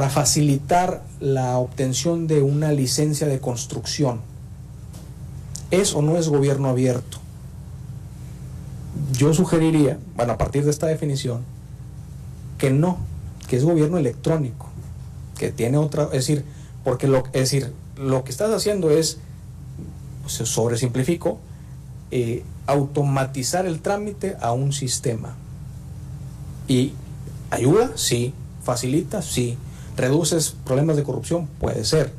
facilitar la obtención de una licencia de construcción, ¿es o no es gobierno abierto? Yo sugeriría, bueno, a partir de esta definición, que no, que es gobierno electrónico, que tiene otra, es decir, porque lo que estás haciendo es, pues, sobresimplifico, automatizar el trámite a un sistema. ¿Y ayuda? Sí. ¿Facilita? Sí. ¿Reduces problemas de corrupción? Puede ser.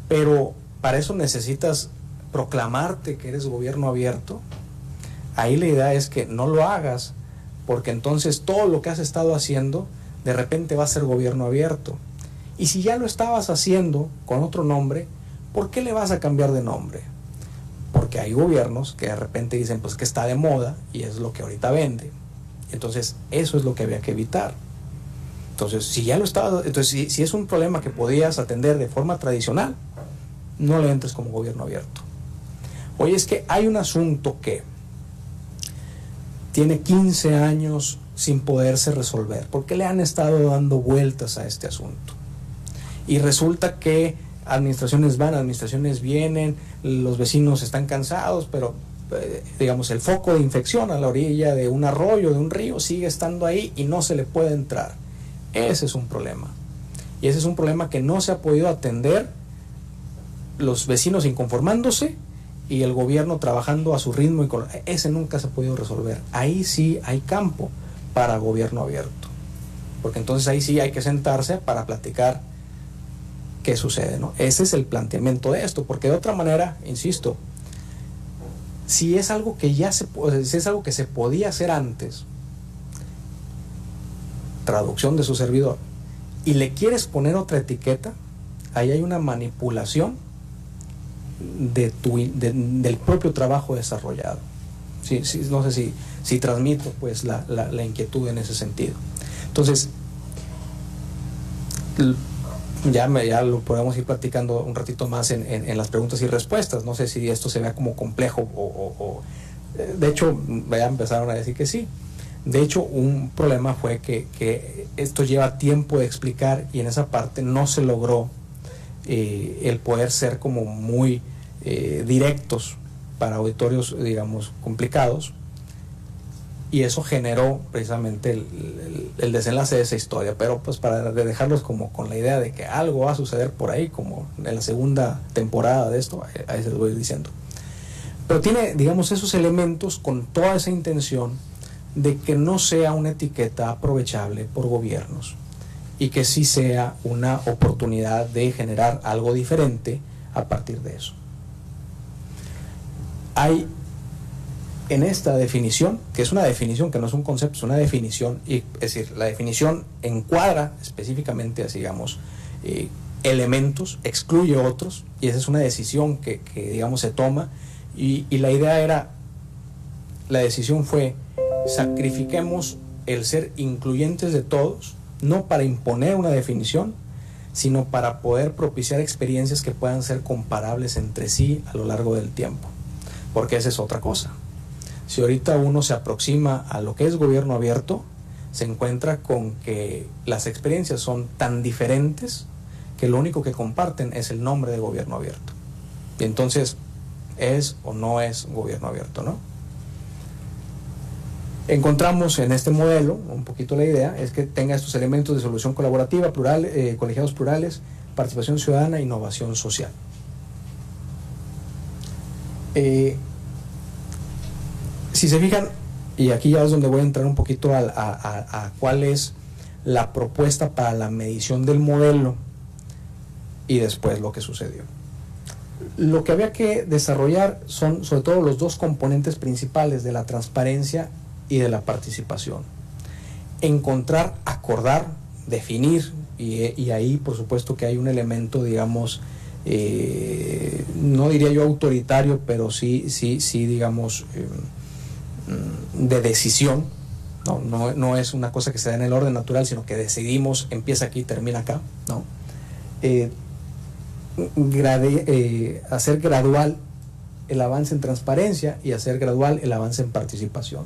Pero para eso necesitas proclamarte que eres gobierno abierto. Ahí la idea es que no lo hagas, porque entonces todo lo que has estado haciendo de repente va a ser gobierno abierto. Y si ya lo estabas haciendo con otro nombre, ¿por qué le vas a cambiar de nombre? Porque hay gobiernos que de repente dicen pues que está de moda y es lo que ahorita vende. Entonces eso es lo que había que evitar. Entonces si ya lo estabas, entonces si es un problema que podías atender de forma tradicional, no le entres como gobierno abierto. Oye, es que hay un asunto que tiene 15 años sin poderse resolver. ¿Por qué le han estado dando vueltas a este asunto? Y resulta que administraciones van, administraciones vienen, los vecinos están cansados, pero digamos el foco de infección a la orilla de un arroyo, de un río, sigue estando ahí y no se le puede entrar. Ese es un problema. Y ese es un problema que no se ha podido atender, los vecinos inconformándose y el gobierno trabajando a su ritmo. Ese nunca se ha podido resolver. Ahí sí hay campo para gobierno abierto, porque entonces ahí sí hay que sentarse para platicar qué sucede, ¿no? Ese es el planteamiento de esto, porque de otra manera, insisto, si es algo que si es algo que se podía hacer antes, traducción de su servidor, y le quieres poner otra etiqueta, ahí hay una manipulación del propio trabajo desarrollado. Sí, no sé si transmito pues la inquietud en ese sentido. Entonces, ya lo podemos ir platicando un ratito más en las preguntas y respuestas. No sé si esto se vea como complejo o de hecho ya empezaron a decir que sí. De hecho, un problema fue que esto lleva tiempo de explicar y en esa parte no se logró el poder ser como muy directos para auditorios, digamos, complicados, y eso generó precisamente el desenlace de esa historia. Pero pues para dejarlos como con la idea de que algo va a suceder por ahí, como en la segunda temporada de esto, ahí se lo voy diciendo. Pero tiene, digamos, esos elementos con toda esa intención de que no sea una etiqueta aprovechable por gobiernos y que sí sea una oportunidad de generar algo diferente a partir de eso. Hay en esta definición, que es una definición, que no es un concepto, es una definición, y es decir, la definición encuadra específicamente, digamos, elementos, excluye otros, y esa es una decisión que digamos, se toma, y la idea era, la decisión fue, sacrifiquemos el ser incluyentes de todos, no para imponer una definición, sino para poder propiciar experiencias que puedan ser comparables entre sí a lo largo del tiempo, porque esa es otra cosa. Si ahorita uno se aproxima a lo que es gobierno abierto, se encuentra con que las experiencias son tan diferentes que lo único que comparten es el nombre de gobierno abierto. Y entonces, ¿es o no es gobierno abierto, no? Encontramos en este modelo, un poquito la idea, es que tenga estos elementos de solución colaborativa, plural, colegiados plurales, participación ciudadana e innovación social. Si se fijan, y aquí ya es donde voy a entrar un poquito a cuál es la propuesta para la medición del modelo y después lo que sucedió. Lo que había que desarrollar son sobre todo los dos componentes principales de la transparencia y de la participación. Encontrar, acordar, definir, y ahí por supuesto que hay un elemento, digamos, no diría yo autoritario, pero sí digamos, de decisión. No es una cosa que se da en el orden natural, sino que decidimos, empieza aquí, termina acá, ¿no? Hacer gradual el avance en transparencia y hacer gradual el avance en participación,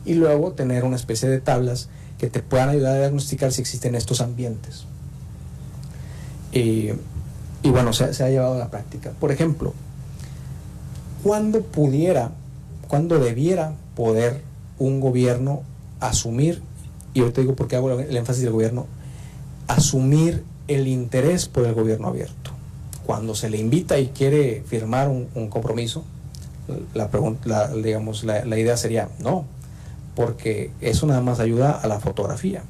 y luego tener una especie de tablas que te puedan ayudar a diagnosticar si existen estos ambientes. Y bueno, se ha llevado a la práctica. Por ejemplo, ¿cuándo debiera poder un gobierno asumir, y ahorita digo por qué hago el énfasis del gobierno, asumir el interés por el gobierno abierto? Cuando se le invita y quiere firmar un compromiso, La idea sería no, porque eso nada más ayuda a la fotografía.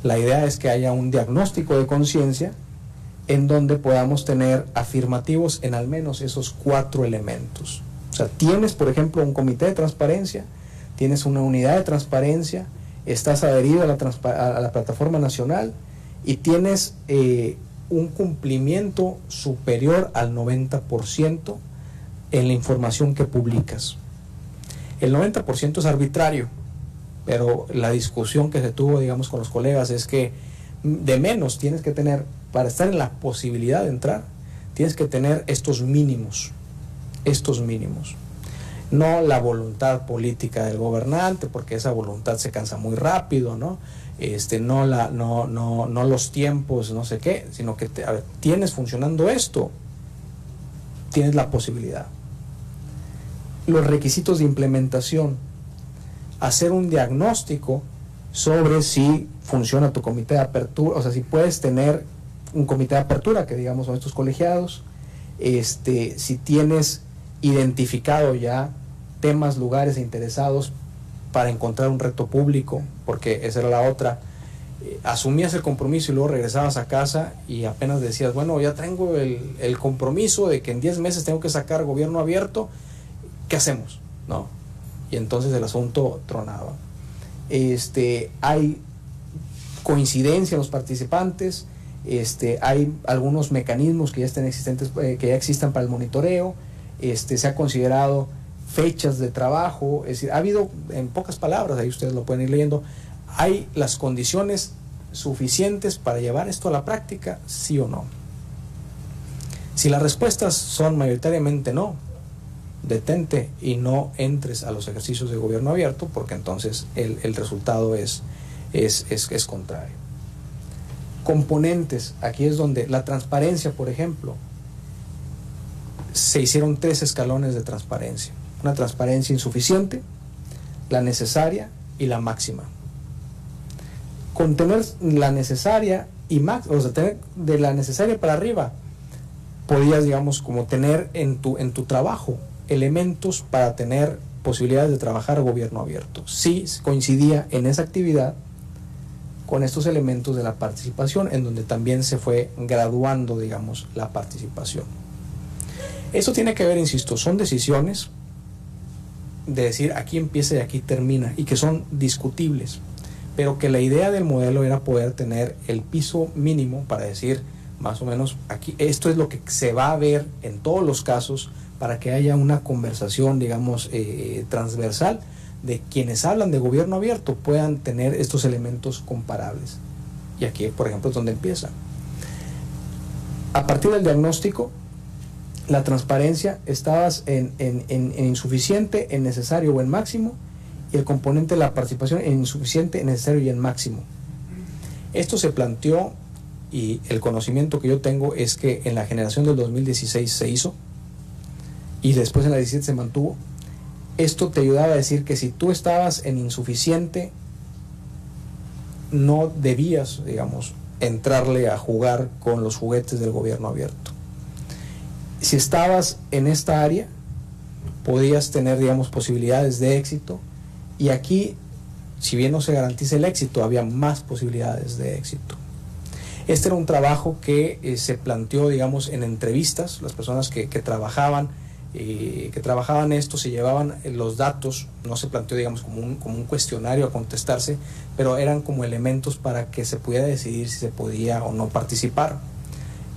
La idea es que haya un diagnóstico de conciencia en donde podamos tener afirmativos en al menos esos 4 elementos. O sea, tienes, por ejemplo, un comité de transparencia, tienes una unidad de transparencia, estás adherido a la plataforma nacional y tienes un cumplimiento superior al 90% en la información que publicas. El 90% es arbitrario, pero la discusión que se tuvo, digamos, con los colegas es que de menos tienes que tener, para estar en la posibilidad de entrar, tienes que tener estos mínimos, no la voluntad política del gobernante, porque esa voluntad se cansa muy rápido, ¿no? No los tiempos, no sé qué, sino que tienes funcionando esto, tienes la posibilidad. Los requisitos de implementación, hacer un diagnóstico sobre si funciona tu comité de apertura, o sea, si puedes tener un comité de apertura, que digamos son estos colegiados, si tienes identificado ya temas, lugares e interesados para encontrar un reto público, porque esa era la otra. Asumías el compromiso y luego regresabas a casa y apenas decías, bueno, ya tengo el compromiso de que en 10 meses tengo que sacar gobierno abierto, ¿qué hacemos? ¿No? Y entonces el asunto tronaba. Hay coincidencia en los participantes, hay algunos mecanismos que ya estén existentes, que ya existan para el monitoreo, se ha considerado fechas de trabajo, es decir, ha habido, en pocas palabras, ahí ustedes lo pueden ir leyendo, ¿hay las condiciones suficientes para llevar esto a la práctica, sí o no? Si las respuestas son mayoritariamente no, detente y no entres a los ejercicios de gobierno abierto, porque entonces el resultado es contrario. Componentes, aquí es donde la transparencia, por ejemplo, se hicieron 3 escalones de transparencia: una transparencia insuficiente, la necesaria y la máxima. Con tener la necesaria y máxima, o sea, tener de la necesaria para arriba, podías, digamos, como tener en tu trabajo elementos para tener posibilidades de trabajar gobierno abierto. Sí coincidía en esa actividad con estos elementos de la participación, en donde también se fue graduando, digamos, la participación. Eso tiene que ver, insisto, son decisiones de decir aquí empieza y aquí termina, y que son discutibles, pero que la idea del modelo era poder tener el piso mínimo para decir, más o menos, aquí esto es lo que se va a ver en todos los casos, para que haya una conversación, digamos, transversal, de quienes hablan de gobierno abierto puedan tener estos elementos comparables. Y aquí, por ejemplo, es donde empieza. A partir del diagnóstico, la transparencia, estabas en insuficiente, en necesario o en máximo, y el componente de la participación en insuficiente, en necesario y en máximo. Esto se planteó, y el conocimiento que yo tengo es que en la generación del 2016 se hizo, y después en la 17 se mantuvo. Esto te ayudaba a decir que si tú estabas en insuficiente, no debías, digamos, entrarle a jugar con los juguetes del gobierno abierto. Si estabas en esta área, podías tener, digamos, posibilidades de éxito, y aquí, si bien no se garantiza el éxito, había más posibilidades de éxito. Este era un trabajo que se planteó, digamos, en entrevistas. Las personas que trabajaban esto, se llevaban los datos, no se planteó, digamos, como un cuestionario a contestarse, pero eran como elementos para que se pudiera decidir si se podía o no participar.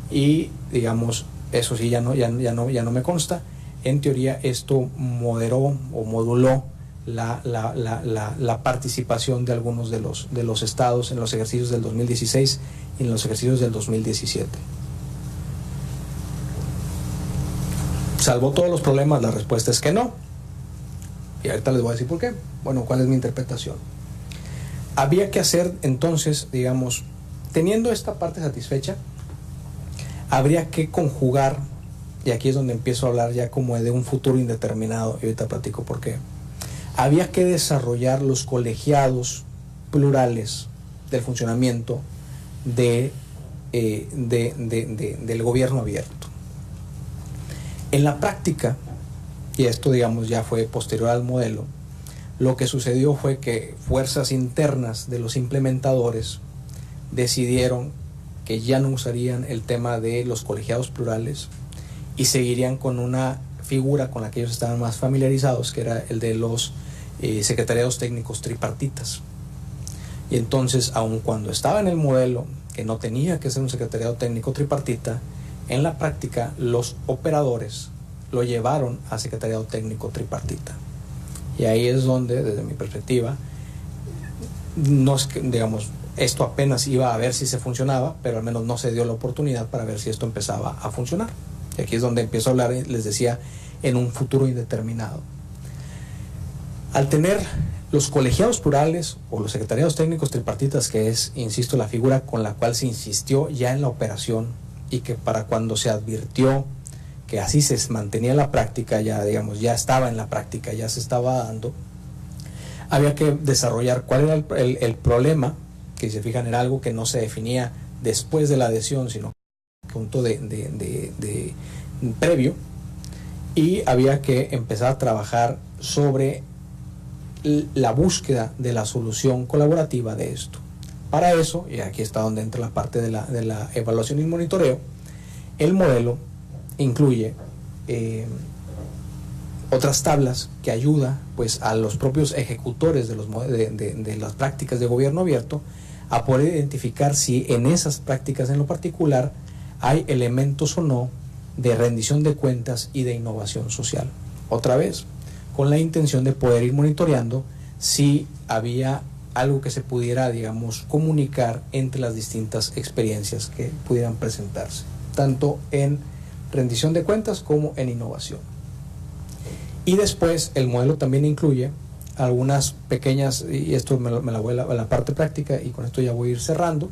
Y, digamos, eso sí ya no me consta. En teoría esto moderó o moduló la participación de algunos de los estados en los ejercicios del 2016 y en los ejercicios del 2017. Salvo todos los problemas, la respuesta es que no. Y ahorita les voy a decir por qué. Bueno, ¿cuál es mi interpretación? Había que hacer entonces, digamos, teniendo esta parte satisfecha, habría que conjugar, y aquí es donde empiezo a hablar ya como de un futuro indeterminado, y ahorita platico por qué. Había que desarrollar los colegiados plurales del funcionamiento del gobierno abierto. En la práctica, y esto digamos ya fue posterior al modelo, lo que sucedió fue que fuerzas internas de los implementadores decidieron que ya no usarían el tema de los colegiados plurales y seguirían con una figura con la que ellos estaban más familiarizados, que era el de los secretariados técnicos tripartitas. Y entonces, aun cuando estaba en el modelo que no tenía que ser un secretariado técnico tripartita, en la práctica los operadores lo llevaron a secretariado técnico tripartita. Y ahí es donde, desde mi perspectiva, no es que, digamos, esto apenas iba a ver si se funcionaba, pero al menos no se dio la oportunidad para ver si esto empezaba a funcionar. Y aquí es donde empiezo a hablar, les decía, en un futuro indeterminado. Al tener los colegiados plurales o los secretariados técnicos tripartitas, que es, insisto, la figura con la cual se insistió ya en la operación y que para cuando se advirtió que así se mantenía la práctica, ya digamos, ya estaba en la práctica, ya se estaba dando, había que desarrollar cuál era el problema, que si se fijan era algo que no se definía después de la adhesión, sino punto de previo, y había que empezar a trabajar sobre la búsqueda de la solución colaborativa de esto. Para eso, y aquí está donde entra la parte de la evaluación y monitoreo, el modelo incluye otras tablas que ayuda pues a los propios ejecutores de las prácticas de gobierno abierto a poder identificar si en esas prácticas en lo particular hay elementos o no de rendición de cuentas y de innovación social. Otra vez, con la intención de poder ir monitoreando si había algo que se pudiera, digamos, comunicar entre las distintas experiencias que pudieran presentarse, tanto en rendición de cuentas como en innovación. Y después el modelo también incluye algunas pequeñas, y esto me la voy a la parte práctica y con esto ya voy a ir cerrando,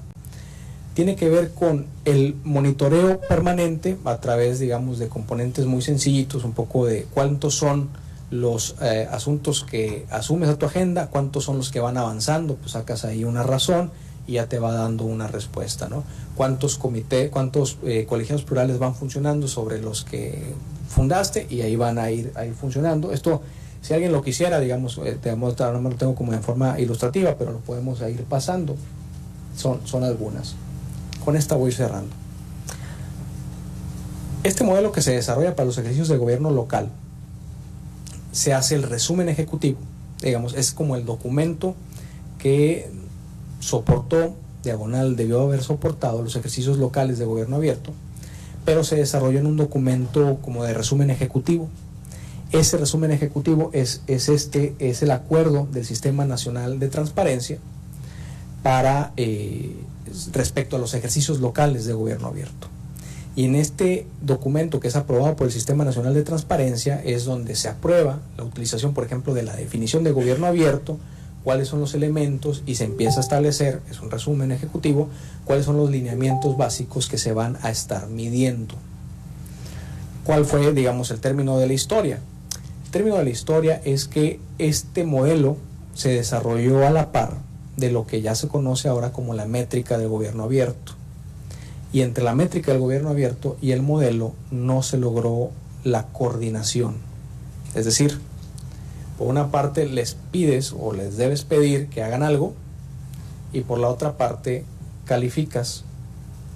tiene que ver con el monitoreo permanente a través, digamos, de componentes muy sencillitos, un poco de cuántos son los asuntos que asumes a tu agenda, cuántos son los que van avanzando, pues sacas ahí una razón y ya te va dando una respuesta, ¿no? Cuántos colegiados plurales van funcionando sobre los que fundaste y ahí van a ir funcionando. Esto, si alguien lo quisiera, digamos, ahora no lo tengo como en forma ilustrativa, pero lo podemos ir pasando. Son algunas. Con esta voy cerrando. Este modelo que se desarrolla para los ejercicios de gobierno local, se hace el resumen ejecutivo, digamos, es como el documento que soportó, debió haber soportado los ejercicios locales de gobierno abierto, pero se desarrolló en un documento como de resumen ejecutivo. Ese resumen ejecutivo es el acuerdo del Sistema Nacional de Transparencia para respecto a los ejercicios locales de gobierno abierto. Y en este documento que es aprobado por el Sistema Nacional de Transparencia es donde se aprueba la utilización, por ejemplo, de la definición de gobierno abierto, cuáles son los elementos y se empieza a establecer, es un resumen ejecutivo, cuáles son los lineamientos básicos que se van a estar midiendo. ¿Cuál fue, digamos, el término de la historia? El término de la historia es que este modelo se desarrolló a la par de lo que ya se conoce ahora como la métrica del gobierno abierto. Y entre la métrica del gobierno abierto y el modelo no se logró la coordinación. Es decir, por una parte les pides o les debes pedir que hagan algo y por la otra parte calificas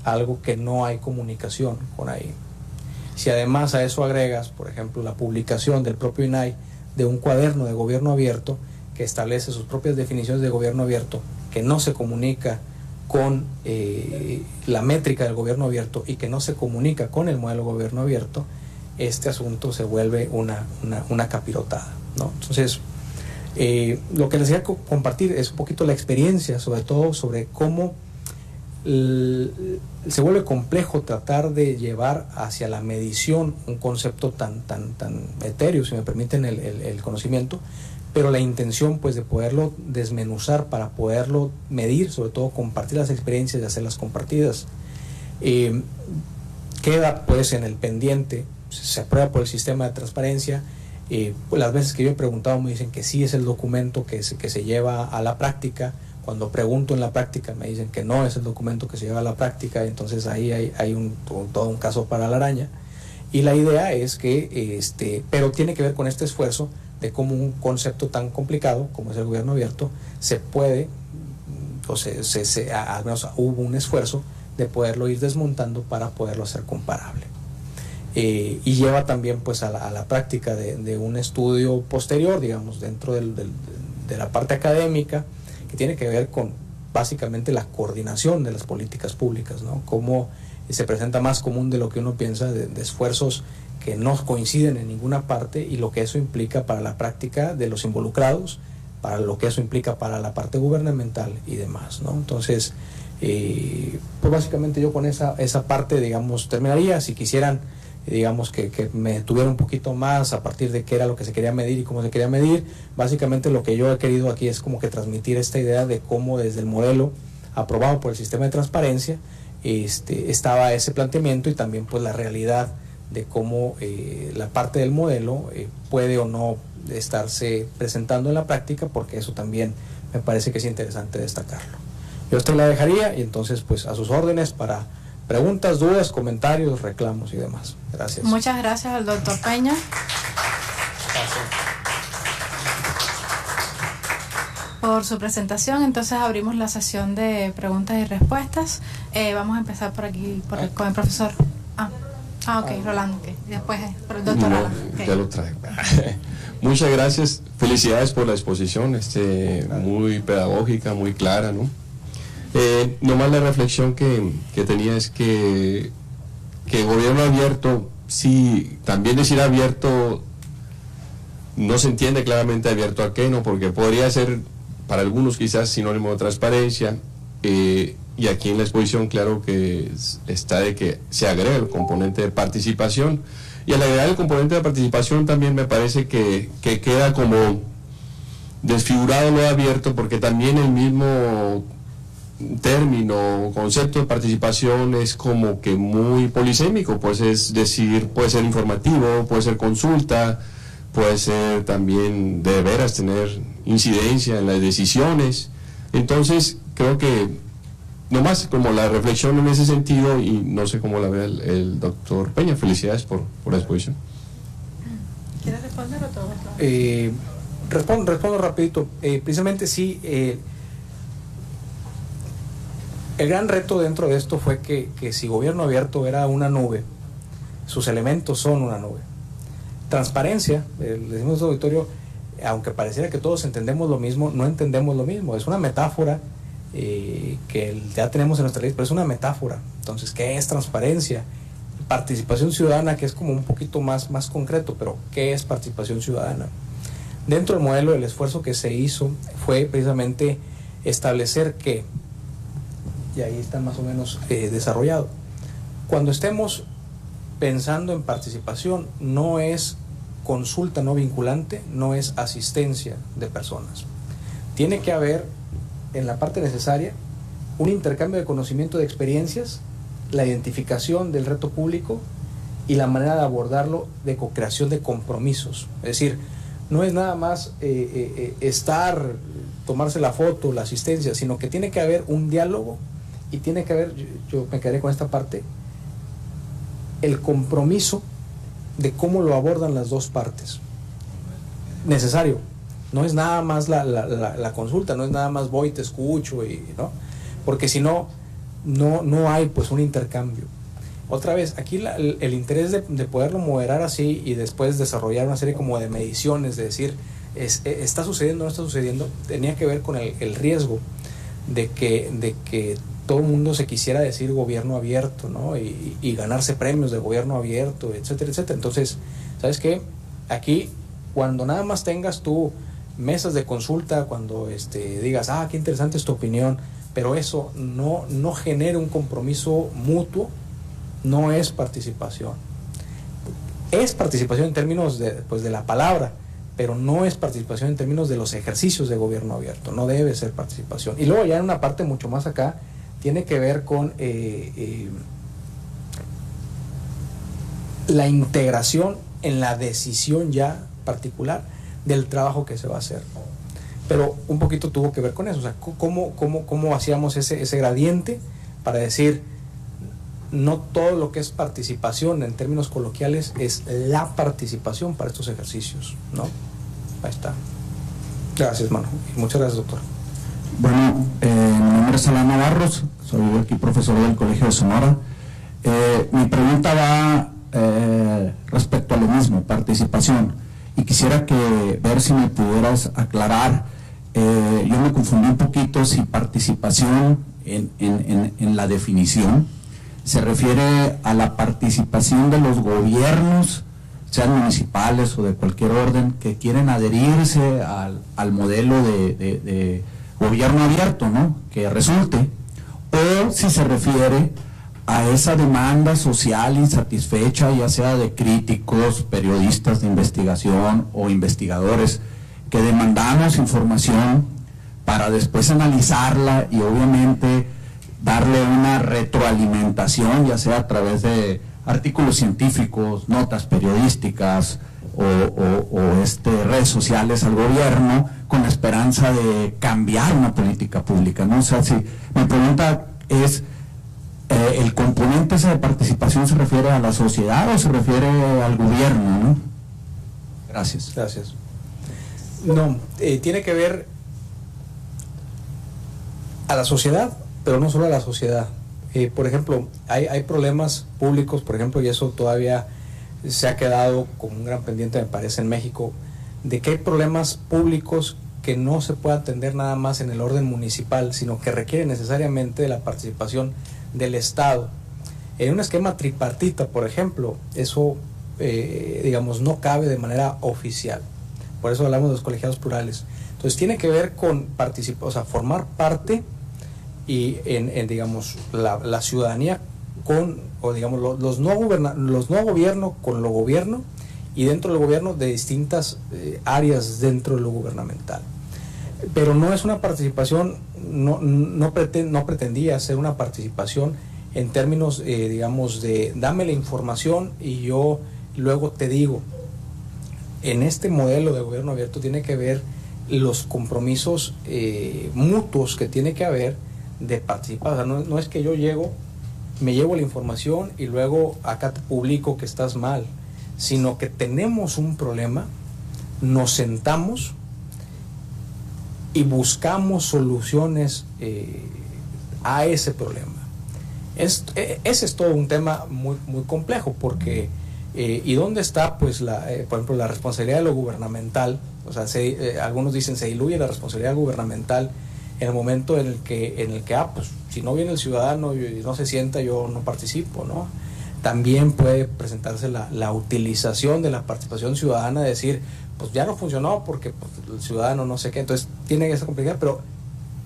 algo que no hay comunicación con ahí. Si además a eso agregas, por ejemplo, la publicación del propio INAI de un cuaderno de gobierno abierto que establece sus propias definiciones de gobierno abierto, que no se comunica con la métrica del gobierno abierto y que no se comunica con el modelo de gobierno abierto, este asunto se vuelve una capirotada, ¿no? Entonces, lo que les quería compartir es un poquito la experiencia, sobre todo sobre cómo se vuelve complejo tratar de llevar hacia la medición un concepto tan etéreo, si me permiten el conocimiento, pero la intención pues de poderlo desmenuzar para poderlo medir, sobre todo compartir las experiencias y hacerlas compartidas. Queda pues en el pendiente, se aprueba por el sistema de transparencia, pues las veces que yo he preguntado me dicen que sí es el documento que se lleva a la práctica. Cuando pregunto en la práctica me dicen que no es el documento que se lleva a la práctica, entonces ahí hay todo un caso para la araña. Y la idea es que, pero tiene que ver con este esfuerzo de cómo un concepto tan complicado como es el gobierno abierto se puede, al menos hubo un esfuerzo de poderlo ir desmontando para poderlo hacer comparable. Y lleva también pues a la práctica de un estudio posterior, digamos, dentro de la parte académica, que tiene que ver con básicamente la coordinación de las políticas públicas, ¿no? Cómo se presenta más común de lo que uno piensa, de esfuerzos que no coinciden en ninguna parte, y lo que eso implica para la práctica de los involucrados, para lo que eso implica para la parte gubernamental y demás, ¿no? Entonces, pues básicamente yo con esa parte, digamos, terminaría. Si quisieran, digamos, que me tuviera un poquito más a partir de qué era lo que se quería medir y cómo se quería medir, básicamente lo que yo he querido aquí es como que transmitir esta idea de cómo desde el modelo aprobado por el sistema de transparencia estaba ese planteamiento, y también pues la realidad de cómo la parte del modelo puede o no estarse presentando en la práctica, porque eso también me parece que es interesante destacarlo. Yo usted la dejaría, y entonces pues a sus órdenes para preguntas, dudas, comentarios, reclamos y demás. Gracias. Muchas gracias al doctor Peña. Gracias por su presentación. Entonces abrimos la sesión de preguntas y respuestas. Vamos a empezar por aquí con el profesor. Rolando, okay. Después por el doctor Rolando. Okay. Ya lo traigo. Muchas gracias, felicidades por la exposición, muy pedagógica, muy clara, ¿no? Nomás la reflexión que tenía es que gobierno abierto, sí, también decir abierto no se entiende claramente abierto a qué, ¿no? Porque podría ser para algunos quizás sinónimo de transparencia, y aquí en la exposición claro que está de que se agrega el componente de participación, y al agregar el componente de participación también me parece que queda como desfigurado lo abierto, porque también el mismo término, concepto de participación es como que muy polisémico, pues es decir, puede ser informativo, puede ser consulta, puede ser también de veras tener incidencia en las decisiones. Entonces creo que nomás como la reflexión en ese sentido, y no sé cómo la ve el doctor Peña. Felicidades por la exposición. ¿Quieres responder o todo? Respondo rapidito. Precisamente sí, el gran reto dentro de esto fue que si gobierno abierto era una nube, sus elementos son una nube. Transparencia, le decimos al auditorio, aunque pareciera que todos entendemos lo mismo, no entendemos lo mismo. Es una metáfora que ya tenemos en nuestra ley, pero es una metáfora. Entonces, ¿qué es transparencia? Participación ciudadana, que es como un poquito más concreto, pero ¿qué es participación ciudadana? Dentro del modelo, el esfuerzo que se hizo fue precisamente establecer que, y ahí está más o menos desarrollado, cuando estemos pensando en participación, no es consulta no vinculante, no es asistencia de personas. Tiene que haber, en la parte necesaria, un intercambio de conocimiento, de experiencias, la identificación del reto público y la manera de abordarlo, de co-creación de compromisos. Es decir, no es nada más tomarse la foto, la asistencia, sino que tiene que haber un diálogo, y tiene que haber, yo me quedaré con esta parte, el compromiso de cómo lo abordan las dos partes. Necesario. No es nada más la consulta, no es nada más voy, te escucho, ¿no? Porque si no, no hay pues un intercambio. Otra vez, aquí el interés de poderlo moderar así y después desarrollar una serie como de mediciones, de decir, ¿está sucediendo o no está sucediendo? Tenía que ver con el riesgo de que todo el mundo se quisiera decir gobierno abierto, ¿no? Y ganarse premios de gobierno abierto, etcétera, etcétera. Entonces, ¿sabes qué? Aquí, cuando nada más tengas tú mesas de consulta, cuando digas, qué interesante es tu opinión, pero eso no genere un compromiso mutuo, no es participación. Es participación en términos de la palabra, pero no es participación en términos de los ejercicios de gobierno abierto, no debe ser participación. Y luego ya en una parte mucho más acá, tiene que ver con la integración en la decisión ya particular del trabajo que se va a hacer. Pero un poquito tuvo que ver con eso, o sea, cómo hacíamos ese gradiente para decir, no todo lo que es participación en términos coloquiales es la participación para estos ejercicios, ¿no? Ahí está. Gracias, Manu. Muchas gracias, doctor. Bueno, mi nombre es Alan Navarros, soy aquí profesor del Colegio de Sonora. Mi pregunta va respecto a lo mismo, participación, y quisiera ver si me pudieras aclarar. Yo me confundí un poquito si participación en la definición se refiere a la participación de los gobiernos, sean municipales o de cualquier orden, que quieren adherirse al modelo de gobierno abierto, ¿no?, que resulte, o si se refiere a esa demanda social insatisfecha, ya sea de críticos, periodistas de investigación o investigadores, que demandamos información para después analizarla y obviamente darle una retroalimentación, ya sea a través de artículos científicos, notas periodísticas o redes sociales al gobierno, con la esperanza de cambiar una política pública, ¿no? O sea, si mi pregunta es, ¿el componente ese de participación se refiere a la sociedad o se refiere al gobierno, ¿no? Gracias. Gracias. No, tiene que ver a la sociedad, pero no solo a la sociedad. Por ejemplo, hay problemas públicos, por ejemplo, y eso todavía se ha quedado como un gran pendiente, me parece, en México, de que hay problemas públicos que no se puede atender nada más en el orden municipal, sino que requieren necesariamente de la participación del Estado. En un esquema tripartita, por ejemplo, eso, digamos, no cabe de manera oficial. Por eso hablamos de los colegiados plurales. Entonces tiene que ver con participar, o sea, formar parte y en digamos, la ciudadanía con, o digamos, los no gobierno con lo gobierno, y dentro del gobierno de distintas áreas dentro de lo gubernamental. Pero no es una participación, no pretendía ser una participación en términos, digamos, de dame la información y yo luego te digo. En este modelo de gobierno abierto tiene que ver los compromisos mutuos que tiene que haber de participar. O sea, no es que yo me llevo la información y luego acá te publico que estás mal, sino que tenemos un problema, nos sentamos y buscamos soluciones a ese problema. Ese es todo un tema muy, muy complejo, porque ¿y dónde está, pues, por ejemplo, la responsabilidad de lo gubernamental? O sea, algunos dicen se diluye la responsabilidad gubernamental en el momento en el que pues, si no viene el ciudadano y no se sienta, yo no participo, ¿no? También puede presentarse la utilización de la participación ciudadana, de decir, pues ya no funcionó porque pues, el ciudadano no sé qué. Entonces tiene esa complejidad, pero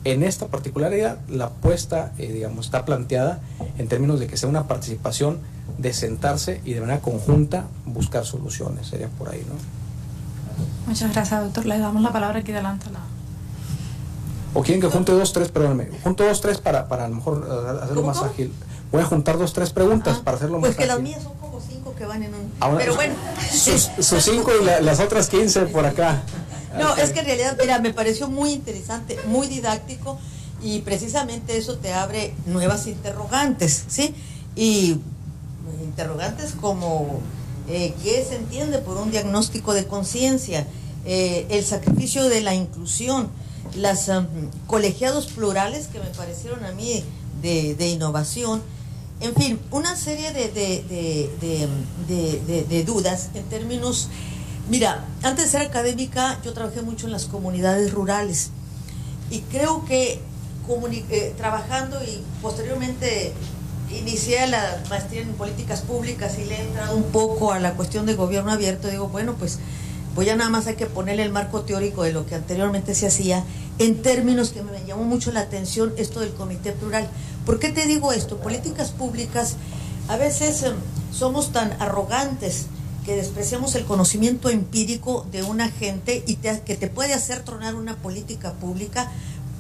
en esta particularidad la apuesta, digamos, está planteada en términos de que sea una participación de sentarse y de manera conjunta buscar soluciones. Sería por ahí, ¿no? Muchas gracias, doctor. Le damos la palabra aquí delante. ¿O quieren que junte 2, 3? Perdóname. Junto 2, 3 para a lo mejor hacerlo más ágil. Voy a juntar 2, 3 preguntas para hacerlo más ágil. Pues que las mías son como 5 que van en un... Pero bueno. Sus 5 y las otras 15 por acá. No, es que en realidad, mira, me pareció muy interesante, muy didáctico, y precisamente eso te abre nuevas interrogantes, ¿sí? Y interrogantes como ¿qué se entiende por un diagnóstico de conciencia? El sacrificio de la inclusión, las colegiados plurales que me parecieron a mí de innovación, en fin, una serie de dudas en términos... Mira, antes de ser académica yo trabajé mucho en las comunidades rurales y creo que trabajando y posteriormente inicié la maestría en políticas públicas y le he entrado un poco a la cuestión de gobierno abierto. Digo, bueno, pues ya nada más hay que ponerle el marco teórico de lo que anteriormente se hacía en términos que me llamó mucho la atención esto del comité plural. ¿Por qué te digo esto? Políticas públicas, a veces somos tan arrogantes que despreciamos el conocimiento empírico de una gente y que te puede hacer tronar una política pública.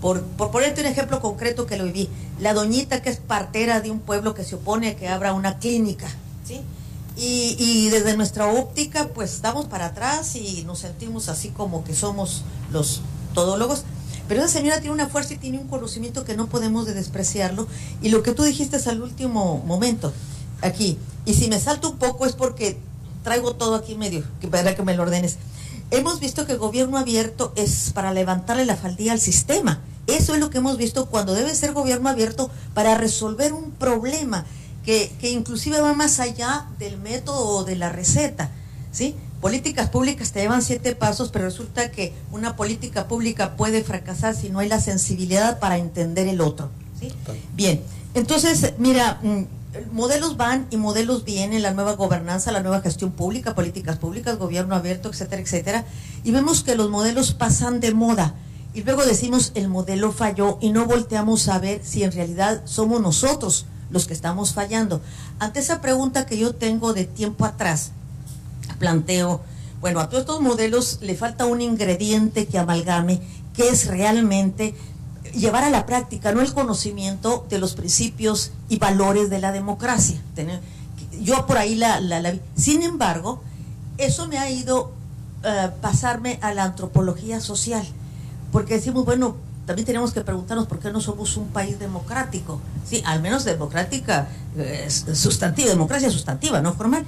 Por ponerte un ejemplo concreto que lo viví, la doñita que es partera de un pueblo que se opone a que abra una clínica, ¿sí? Y desde nuestra óptica pues estamos para atrás y nos sentimos así como que somos los todólogos, pero esa señora tiene una fuerza y tiene un conocimiento que no podemos despreciarlo. Y lo que tú dijiste es al último momento, aquí, y si me salto un poco es porque traigo todo aquí medio, para que me lo ordenes. Hemos visto que el gobierno abierto es para levantarle la faldilla al sistema. Eso es lo que hemos visto cuando debe ser gobierno abierto para resolver un problema que inclusive va más allá del método o de la receta, ¿sí? Políticas públicas te llevan 7 pasos, pero resulta que una política pública puede fracasar si no hay la sensibilidad para entender el otro, ¿sí? Bien, entonces, mira, modelos van y modelos vienen, la nueva gobernanza, la nueva gestión pública, políticas públicas, gobierno abierto, etcétera, etcétera, y vemos que los modelos pasan de moda, y luego decimos el modelo falló y no volteamos a ver si en realidad somos nosotros los que estamos fallando. Ante esa pregunta que yo tengo de tiempo atrás, planteo, bueno, a todos estos modelos le falta un ingrediente que amalgame, que es realmente llevar a la práctica, no el conocimiento de los principios y valores de la democracia. Yo por ahí la vi. Sin embargo, eso me ha ido pasarme a la antropología social, porque decimos, bueno, también tenemos que preguntarnos por qué no somos un país democrático, sí, al menos democrática sustantiva, democracia sustantiva, no formal.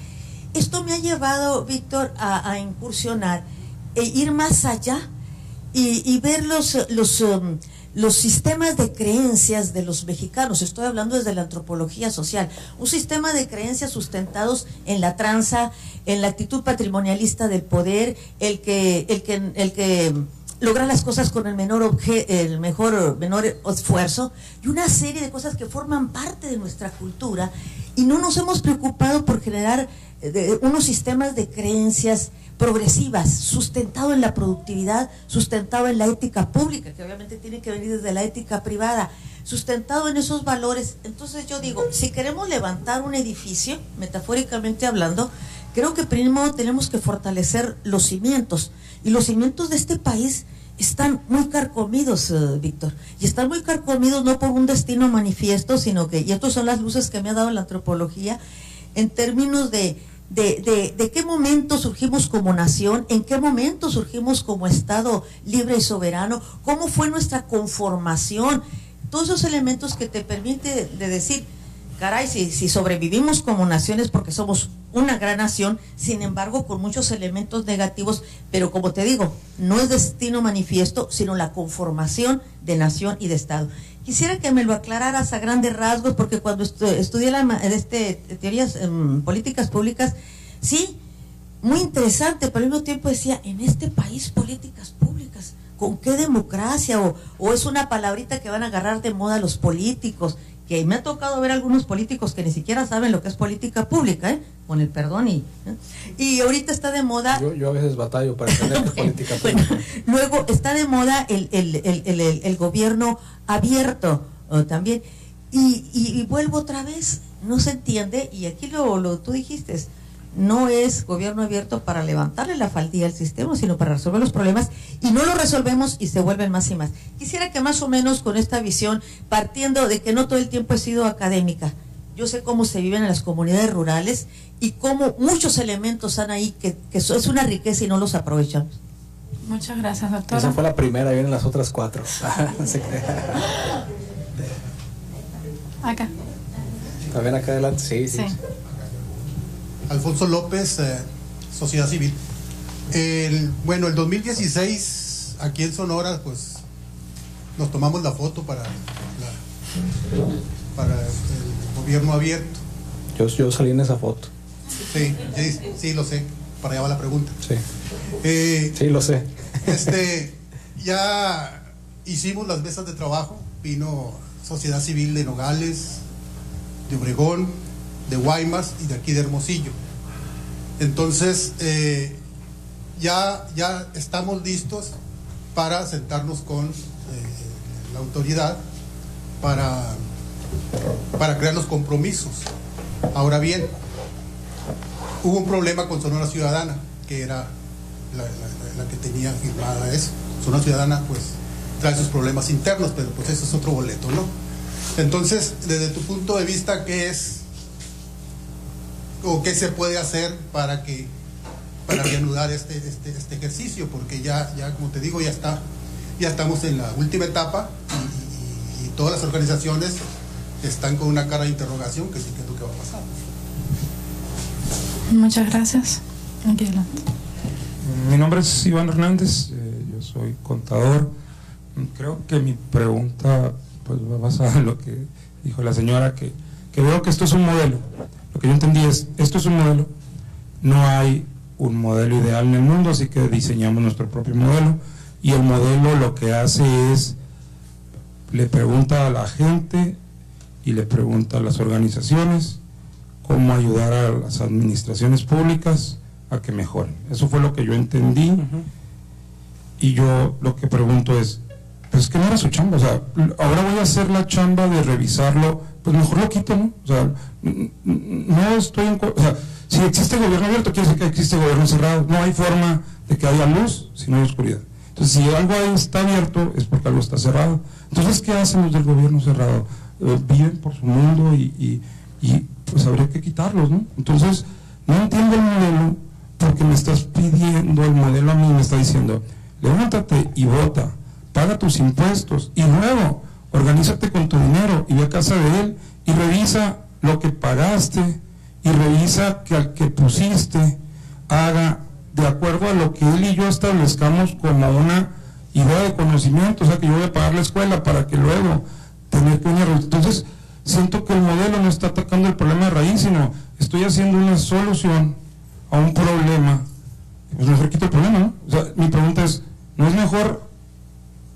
Esto me ha llevado, Víctor, a incursionar e ir más allá y ver los sistemas de creencias de los mexicanos. Estoy hablando desde la antropología social, un sistema de creencias sustentados en la tranza, en la actitud patrimonialista del poder, el que logra las cosas con el menor esfuerzo, y una serie de cosas que forman parte de nuestra cultura, y no nos hemos preocupado por generar unos sistemas de creencias progresivas, sustentado en la productividad, sustentado en la ética pública, que obviamente tiene que venir desde la ética privada, sustentado en esos valores. Entonces yo digo, si queremos levantar un edificio, metafóricamente hablando, creo que primero tenemos que fortalecer los cimientos, y los cimientos de este país están muy carcomidos, Víctor, y están muy carcomidos no por un destino manifiesto, sino que, y estas son las luces que me ha dado la antropología, en términos de qué momento surgimos como nación, en qué momento surgimos como Estado libre y soberano, cómo fue nuestra conformación, todos esos elementos que te permite de decir, caray, si sobrevivimos como naciones porque somos una gran nación, sin embargo con muchos elementos negativos, pero como te digo, no es destino manifiesto, sino la conformación de nación y de Estado. Quisiera que me lo aclararas a grandes rasgos, porque cuando estudié teorías políticas públicas, sí, muy interesante, pero al mismo tiempo decía, en este país políticas públicas, ¿con qué democracia? O es una palabrita que van a agarrar de moda los políticos, que me ha tocado ver algunos políticos que ni siquiera saben lo que es política pública, con el perdón, y ahorita está de moda. Yo a veces batallo para entender qué política pública. Bueno, luego está de moda el gobierno abierto también, y vuelvo otra vez, no se entiende, y aquí tú dijiste, no es gobierno abierto para levantarle la faldilla al sistema, sino para resolver los problemas, y no lo resolvemos y se vuelven más y más. Quisiera que más o menos con esta visión, partiendo de que no todo el tiempo he sido académica, yo sé cómo se viven en las comunidades rurales y cómo muchos elementos están ahí que es una riqueza y no los aprovechamos. Muchas gracias, doctora. Esa fue la primera, vienen las otras 4. No se crea. Acá. También acá adelante, sí. Alfonso López, Sociedad Civil. El 2016, aquí en Sonora, pues nos tomamos la foto para el gobierno abierto. Yo salí en esa foto. Sí, lo sé. Para allá va la pregunta. Sí, lo sé. Ya hicimos las mesas de trabajo. Vino Sociedad Civil de Nogales, de Obregón, de Guaymas y de aquí de Hermosillo. Entonces ya estamos listos para sentarnos con la autoridad para crear los compromisos. Ahora bien, hubo un problema con Sonora Ciudadana, que era la que tenía firmada eso. Sonora Ciudadana pues trae sus problemas internos, pero pues eso es otro boleto, ¿no? Entonces, desde tu punto de vista, ¿qué es o qué se puede hacer para reanudar este ejercicio? Porque ya como te digo, ya Ya estamos en la última etapa y todas las organizaciones están con una cara de interrogación que sí que es lo que va a pasar. Muchas gracias. Aquí adelante. Mi nombre es Iván Hernández, yo soy contador. Creo que mi pregunta pues va basada en lo que dijo la señora, que veo que esto es un modelo. Lo que yo entendí es, esto es un modelo, no hay un modelo ideal en el mundo, así que diseñamos nuestro propio modelo, y el modelo lo que hace es, le pregunta a la gente y le pregunta a las organizaciones cómo ayudar a las administraciones públicas a que mejoren. Eso fue lo que yo entendí. Y yo lo que pregunto es, pues que no era su chamba, o sea, ahora voy a hacer la chamba de revisarlo, pues mejor lo quito, ¿no? O sea, no estoy en... O sea, si existe gobierno abierto, quiere decir que existe gobierno cerrado. No hay forma de que haya luz si no hay oscuridad. Entonces, si algo ahí está abierto, es porque algo está cerrado. Entonces, ¿qué hacen los del gobierno cerrado? Viven por su mundo y pues habría que quitarlos, ¿no? Entonces, no entiendo el modelo, porque me estás pidiendo el modelo a mí, me está diciendo, levántate y vota, paga tus impuestos y luego organízate con tu dinero y ve a casa de él y revisa lo que pagaste y revisa que al que pusiste haga de acuerdo a lo que él y yo establezcamos como una idea de conocimiento, o sea que yo voy a pagar la escuela para que luego tener que venir. Entonces siento que el modelo no está atacando el problema de raíz, sino estoy haciendo una solución a un problema, pues mejor quito el problema, ¿no? O sea, mi pregunta es, ¿no es mejor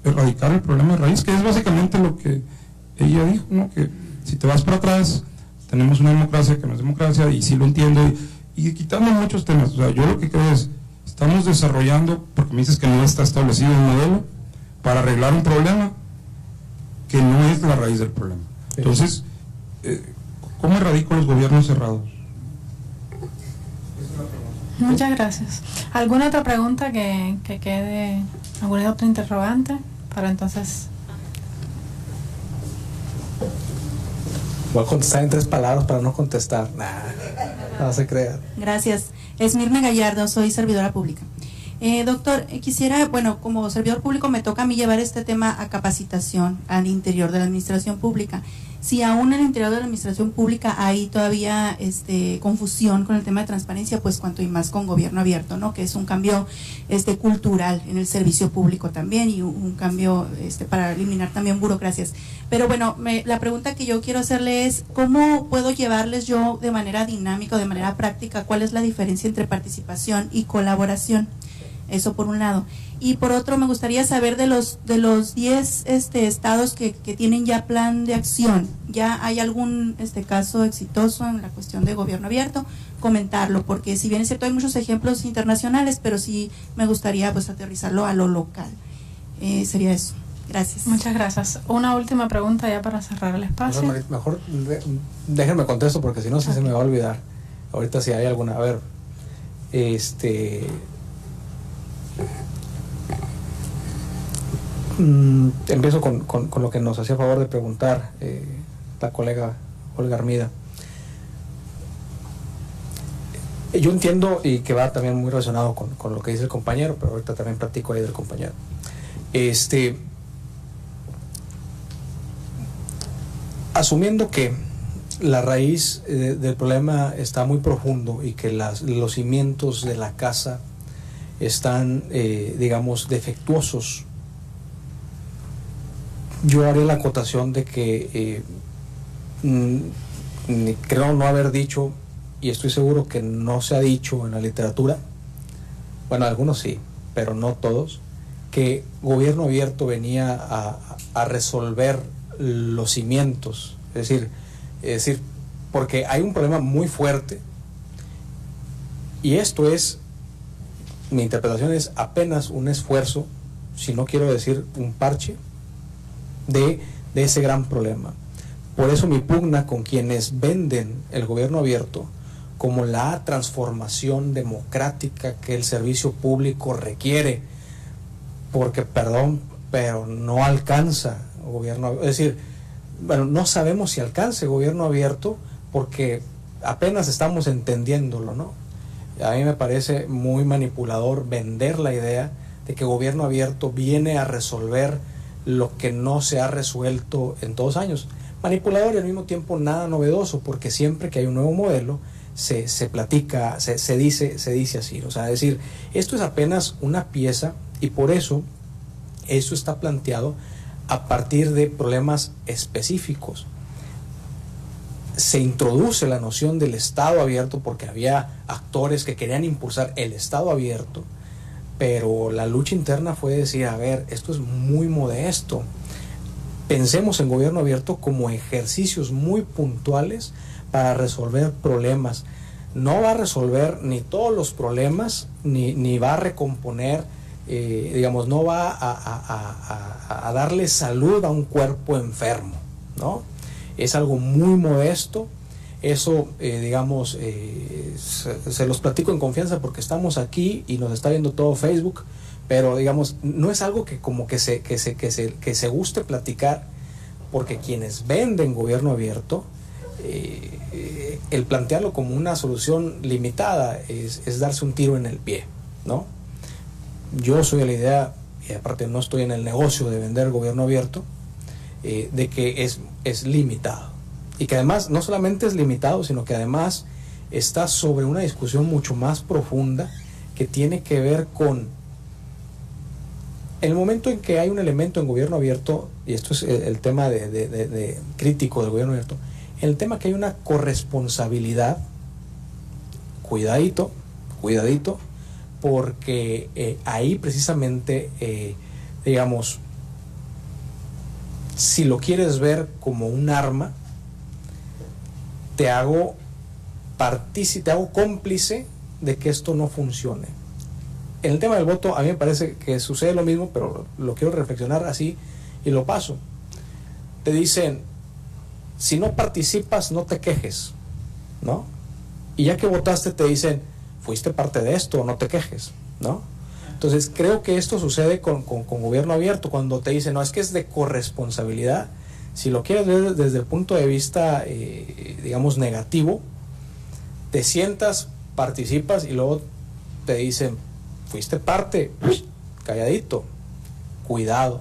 erradicar el problema de raíz? Que es básicamente lo que ella dijo, ¿no? Que si te vas para atrás, tenemos una democracia que no es democracia, y sí lo entiendo, y quitando muchos temas. O sea, yo lo que creo es, estamos desarrollando, porque me dices que no está establecido un modelo para arreglar un problema que no es la raíz del problema. Entonces, ¿cómo erradico los gobiernos cerrados? Muchas gracias. ¿Alguna otra pregunta que quede, alguna otra interrogante? Para entonces... Voy a contestar en 3 palabras para no contestar. No se crea. Gracias. Esmirna Gallardo, soy servidora pública. Doctor, quisiera, bueno, como servidor público me toca a mí llevar este tema a capacitación al interior de la administración pública. Si aún en el interior de la administración pública hay todavía confusión con el tema de transparencia, pues cuanto y más con gobierno abierto, ¿no? Que es un cambio cultural en el servicio público también, y un cambio para eliminar también burocracias. Pero bueno, la pregunta que yo quiero hacerle es, ¿cómo puedo llevarles yo de manera dinámica o de manera práctica cuál es la diferencia entre participación y colaboración? Eso por un lado. Y por otro, me gustaría saber de los 10 estados que tienen ya plan de acción. ¿Ya hay algún caso exitoso en la cuestión de gobierno abierto? Comentarlo, porque si bien es cierto hay muchos ejemplos internacionales, pero sí me gustaría pues aterrizarlo a lo local. Sería eso. Gracias. Muchas gracias. Una última pregunta ya para cerrar el espacio. Mejor déjenme contesto, porque si no se me va a olvidar. Ahorita si hay alguna. A ver, empiezo con lo que nos hacía favor de preguntar la colega Olga Armida. Yo entiendo, y que va también muy relacionado con lo que dice el compañero, pero ahorita también platico ahí del compañero. Asumiendo que la raíz del problema está muy profundo y que los cimientos de la casa están, digamos, defectuosos, yo haré la acotación de que creo no haber dicho, y estoy seguro que no se ha dicho en la literatura, bueno, algunos sí, pero no todos, que gobierno abierto venía a resolver los cimientos, es decir, porque hay un problema muy fuerte, y esto es, mi interpretación es apenas un esfuerzo, si no quiero decir un parche, de ese gran problema. Por eso mi pugna con quienes venden el gobierno abierto como la transformación democrática que el servicio público requiere, porque, perdón, pero no alcanza gobierno, es decir, bueno, no sabemos si alcance gobierno abierto porque apenas estamos entendiéndolo, ¿no? A mí me parece muy manipulador vender la idea de que gobierno abierto viene a resolver lo que no se ha resuelto en 2 años. Manipulador y al mismo tiempo nada novedoso, porque siempre que hay un nuevo modelo se platica, se dice así, o sea, es decir, esto es apenas una pieza y por eso esto está planteado a partir de problemas específicos. Se introduce la noción del Estado abierto porque había actores que querían impulsar el Estado abierto, pero la lucha interna fue decir, a ver, esto es muy modesto. Pensemos en gobierno abierto como ejercicios muy puntuales para resolver problemas. No va a resolver ni todos los problemas, ni va a recomponer, digamos, no va a darle salud a un cuerpo enfermo, ¿no? Es algo muy modesto. Eso, digamos, se los platico en confianza porque estamos aquí y nos está viendo todo Facebook, pero digamos, no es algo que como que se guste platicar, porque quienes venden gobierno abierto, el plantearlo como una solución limitada es darse un tiro en el pie, ¿no? Yo soy de la idea, y aparte no estoy en el negocio de vender gobierno abierto, de que es limitado. Y que además no solamente es limitado, sino que además está sobre una discusión mucho más profunda que tiene que ver con el momento en que hay un elemento en gobierno abierto, y esto es el tema de crítico del gobierno abierto, el tema que hay una corresponsabilidad, cuidadito, porque ahí precisamente, digamos, si lo quieres ver como un arma, te hago cómplice de que esto no funcione. En el tema del voto, a mí me parece que sucede lo mismo, pero lo quiero reflexionar así y lo paso. Te dicen, si no participas, no te quejes, ¿no? Y ya que votaste, te dicen, fuiste parte de esto, no te quejes, ¿no? Entonces, creo que esto sucede con gobierno abierto, cuando te dicen, no, es que es de corresponsabilidad. Si lo quieres ver desde el punto de vista, digamos, negativo, te sientas, participas y luego te dicen, fuiste parte, calladito, cuidado.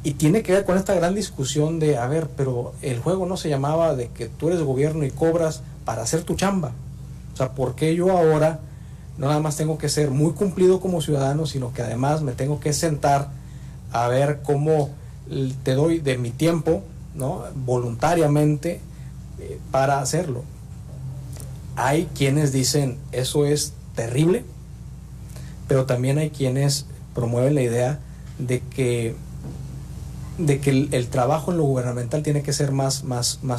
Y tiene que ver con esta gran discusión de, a ver, pero el juego no se llamaba de que tú eres gobierno y cobras para hacer tu chamba. O sea, ¿por qué yo ahora no nada más tengo que ser muy cumplido como ciudadano, sino que además me tengo que sentar a ver cómo te doy de mi tiempo, ¿no?, voluntariamente, para hacerlo? Hay quienes dicen eso es terrible, pero también hay quienes promueven la idea de que el trabajo en lo gubernamental tiene que ser más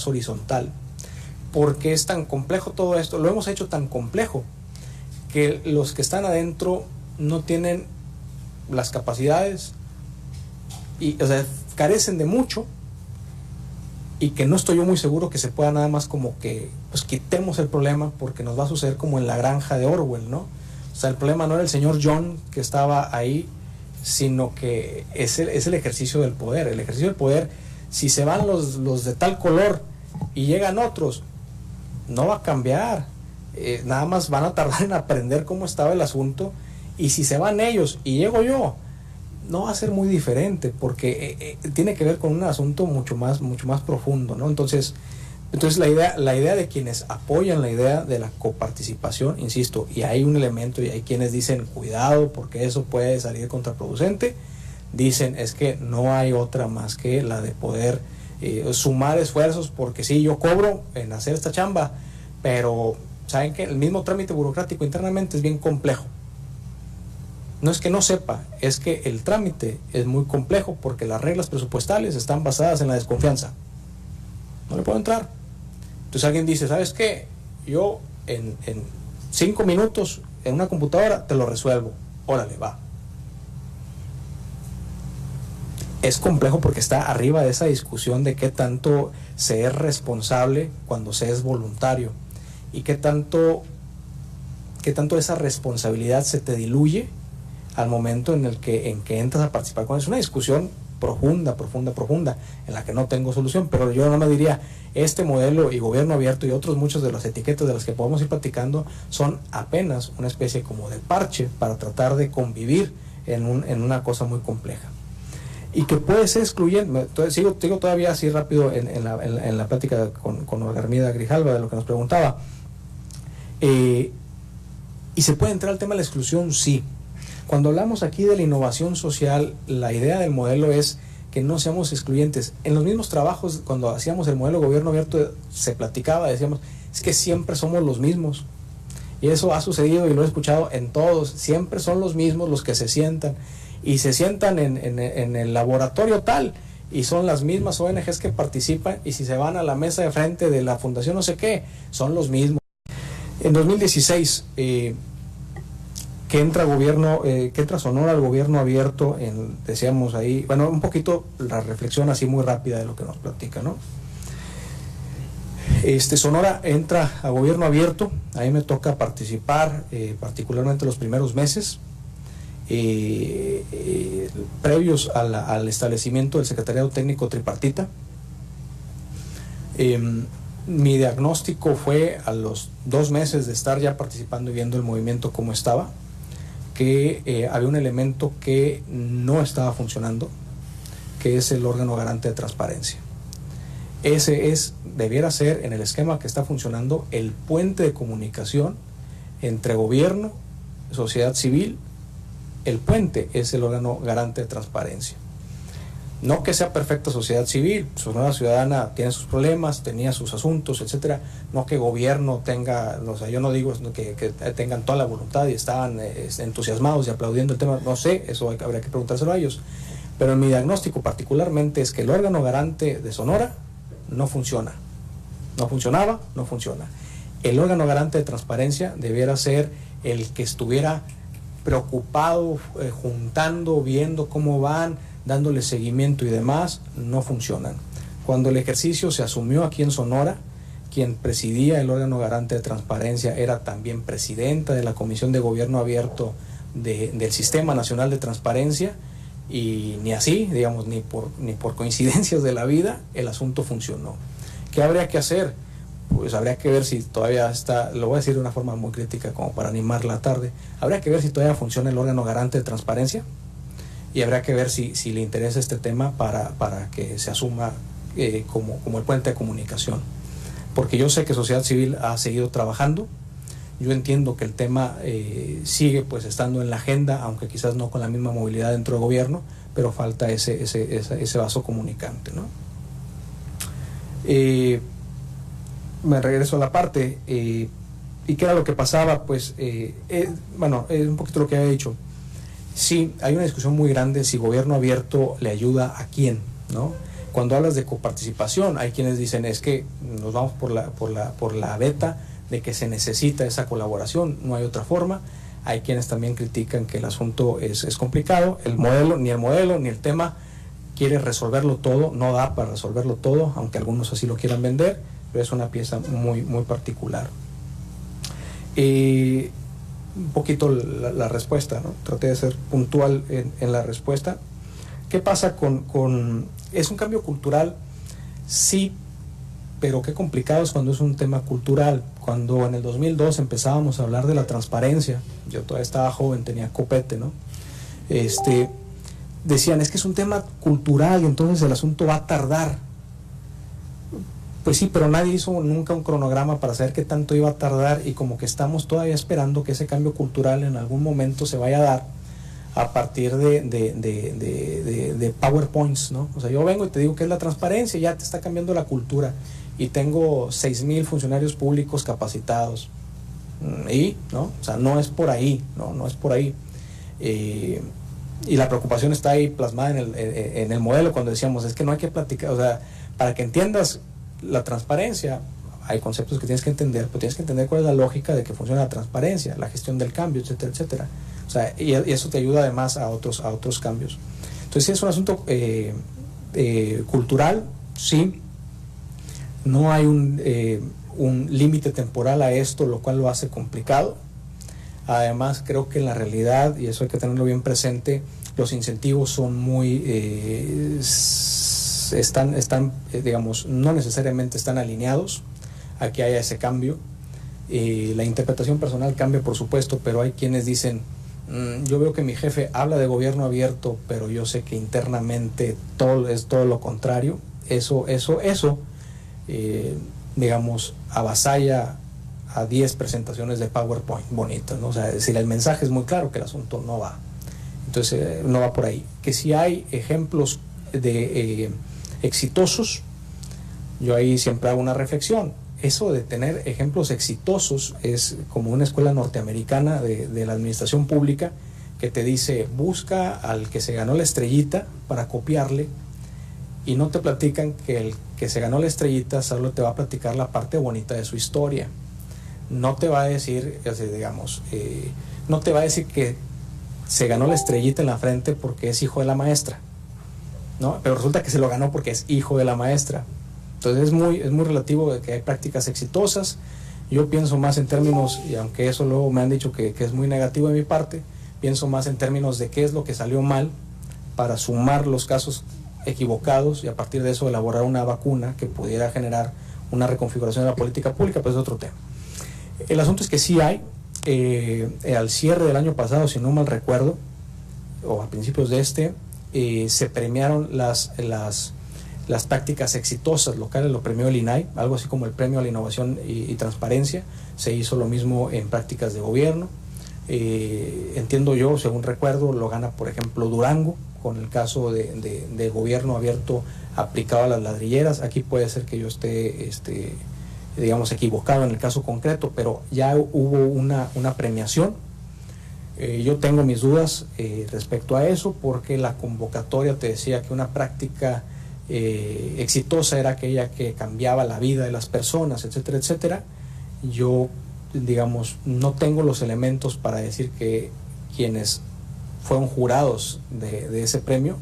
horizontal, porque es tan complejo todo esto, lo hemos hecho tan complejo que los que están adentro no tienen las capacidades y, o sea, carecen de mucho, y que no estoy yo muy seguro que se pueda nada más como que pues quitemos el problema, porque nos va a suceder como en La Granja de Orwell, ¿no? O sea, el problema no era el señor John que estaba ahí, sino que es el ejercicio del poder. El ejercicio del poder, si se van los de tal color y llegan otros, no va a cambiar. Nada más van a tardar en aprender cómo estaba el asunto, y si se van ellos y llego yo, no va a ser muy diferente, porque tiene que ver con un asunto mucho más profundo, ¿no? Entonces la idea de quienes apoyan la idea de la coparticipación, insisto, y hay un elemento, y hay quienes dicen cuidado porque eso puede salir contraproducente, dicen es que no hay otra más que la de poder sumar esfuerzos, porque sí, yo cobro en hacer esta chamba, pero saben que el mismo trámite burocrático internamente es bien complejo. No es que no sepa, es que el trámite es muy complejo, porque las reglas presupuestales están basadas en la desconfianza. No le puedo entrar. Entonces alguien dice, ¿sabes qué? Yo en 5 minutos en una computadora te lo resuelvo. Órale, va. Es complejo porque está arriba de esa discusión de qué tanto se es responsable cuando se es voluntario, y qué tanto esa responsabilidad se te diluye al momento en que entras a participar con eso. Es una discusión profunda, en la que no tengo solución, pero yo no me diría, este modelo y gobierno abierto y otros muchos de las etiquetas de las que podemos ir platicando son apenas una especie como de parche para tratar de convivir en una cosa muy compleja. Y que puede ser excluyente. Sigo todavía así rápido en la plática con Olga Hermida Grijalva de lo que nos preguntaba. ¿Y se puede entrar al tema de la exclusión? Sí. Cuando hablamos aquí de la innovación social, la idea del modelo es que no seamos excluyentes. En los mismos trabajos, cuando hacíamos el modelo gobierno abierto, se platicaba, decíamos, es que siempre somos los mismos. Y eso ha sucedido y lo he escuchado en todos. Siempre son los mismos los que se sientan. Y se sientan en el laboratorio tal, y son las mismas ONGs que participan, y si se van a la mesa de frente de la fundación no sé qué, son los mismos. En 2016, que entra Sonora al gobierno abierto, decíamos ahí, bueno, un poquito la reflexión así muy rápida de lo que nos platica, ¿no? Sonora entra a gobierno abierto, a mí me toca participar, particularmente los primeros meses, previos al establecimiento del Secretariado Técnico Tripartita. Mi diagnóstico fue a los 2 meses de estar ya participando y viendo el movimiento como estaba, que había un elemento que no estaba funcionando, que es el órgano garante de transparencia. Ese debiera ser, en el esquema que está funcionando, el puente de comunicación entre gobierno, sociedad civil. El puente es el órgano garante de transparencia. No que sea perfecta sociedad civil, Sonora Ciudadana tiene sus problemas, tenía sus asuntos, etcétera. No que gobierno tenga, o sea, yo no digo que tengan toda la voluntad y estaban entusiasmados y aplaudiendo el tema, no sé, eso habría que preguntárselo a ellos. Pero en mi diagnóstico particularmente es que el órgano garante de Sonora no funciona. No funcionaba, no funciona. El órgano garante de transparencia debiera ser el que estuviera preocupado, juntando, viendo cómo van, dándole seguimiento y demás. No funcionan. Cuando el ejercicio se asumió aquí en Sonora, quien presidía el órgano garante de transparencia era también presidenta de la Comisión de Gobierno Abierto del Sistema Nacional de Transparencia, y ni así, digamos, ni por coincidencias de la vida, el asunto funcionó. ¿Qué habría que hacer? Pues habría que ver si todavía está, lo voy a decir de una forma muy crítica como para animar la tarde, habría que ver si todavía funciona el órgano garante de transparencia, y habría que ver si le interesa este tema para que se asuma como el puente de comunicación. Porque yo sé que sociedad civil ha seguido trabajando, yo entiendo que el tema sigue pues estando en la agenda, aunque quizás no con la misma movilidad dentro del gobierno, pero falta ese vaso comunicante, ¿no? Me regreso a la parte, ¿y qué era lo que pasaba? Pues, bueno, es un poquito lo que había dicho. Sí, hay una discusión muy grande si gobierno abierto le ayuda a quién, ¿no? Cuando hablas de coparticipación, hay quienes dicen es que nos vamos por la beta de que se necesita esa colaboración, no hay otra forma. Hay quienes también critican que el asunto es complicado, el modelo ni el tema quiere resolverlo todo, no da para resolverlo todo, aunque algunos así lo quieran vender, pero es una pieza muy, muy particular. Un poquito la respuesta, ¿no? Traté de ser puntual en la respuesta. ¿Qué pasa es un cambio cultural? Sí, pero qué complicado es cuando es un tema cultural. Cuando en el 2002 empezábamos a hablar de la transparencia, yo todavía estaba joven, tenía copete, ¿no? Decían, es que es un tema cultural y entonces el asunto va a tardar. Pues sí, pero nadie hizo nunca un cronograma para saber qué tanto iba a tardar, y como que estamos todavía esperando que ese cambio cultural en algún momento se vaya a dar a partir de PowerPoints, ¿no? O sea, yo vengo y te digo que es la transparencia, ya te está cambiando la cultura, y tengo 6,000 funcionarios públicos capacitados, y, ¿no? O sea, no es por ahí, no es por ahí. Y la preocupación está ahí plasmada en el modelo, cuando decíamos, es que no hay que platicar, o sea, para que entiendas la transparencia, hay conceptos que tienes que entender, pero tienes que entender cuál es la lógica de que funciona la transparencia, la gestión del cambio, etcétera, etcétera. O sea, y eso te ayuda además a otros cambios. Entonces, es un asunto cultural, sí. No hay un límite temporal a esto, lo cual lo hace complicado. Además, creo que en la realidad, y eso hay que tenerlo bien presente, los incentivos son muy digamos, no necesariamente están alineados a que haya ese cambio. La interpretación personal cambia, por supuesto, pero hay quienes dicen, Yo veo que mi jefe habla de gobierno abierto, pero yo sé que internamente todo es todo lo contrario. Eso digamos, avasalla a 10 presentaciones de PowerPoint bonitas, ¿no? O sea, es decir, el mensaje es muy claro que el asunto no va. Entonces, no va por ahí. Que si hay ejemplos de exitosos, yo ahí siempre hago una reflexión. Eso de tener ejemplos exitosos es como una escuela norteamericana de la administración pública que te dice, busca al que se ganó la estrellita para copiarle, y no te platican que el que se ganó la estrellita solo te va a platicar la parte bonita de su historia. No te va a decir, digamos, no te va a decir que se ganó la estrellita en la frente porque es hijo de la maestra, ¿no? Pero resulta que se lo ganó porque es hijo de la maestra. Entonces es muy relativo de que hay prácticas exitosas. Yo pienso más en términos, y aunque eso luego me han dicho que es muy negativo de mi parte, pienso más en términos de qué es lo que salió mal para sumar los casos equivocados y a partir de eso elaborar una vacuna que pudiera generar una reconfiguración de la política pública, pues es otro tema. El asunto es que sí hay, al cierre del año pasado, si no mal recuerdo, o a principios de se premiaron las prácticas exitosas locales, lo premió el INAI, algo así como el premio a la innovación y transparencia. Se hizo lo mismo en prácticas de gobierno. Entiendo yo, según recuerdo, lo gana por ejemplo Durango, con el caso de gobierno abierto aplicado a las ladrilleras. Aquí puede ser que yo esté digamos equivocado en el caso concreto, pero ya hubo una premiación. Yo tengo mis dudas respecto a eso, porque la convocatoria te decía que una práctica exitosa era aquella que cambiaba la vida de las personas, etcétera, etcétera. Yo, digamos, no tengo los elementos para decir que quienes fueron jurados de ese premio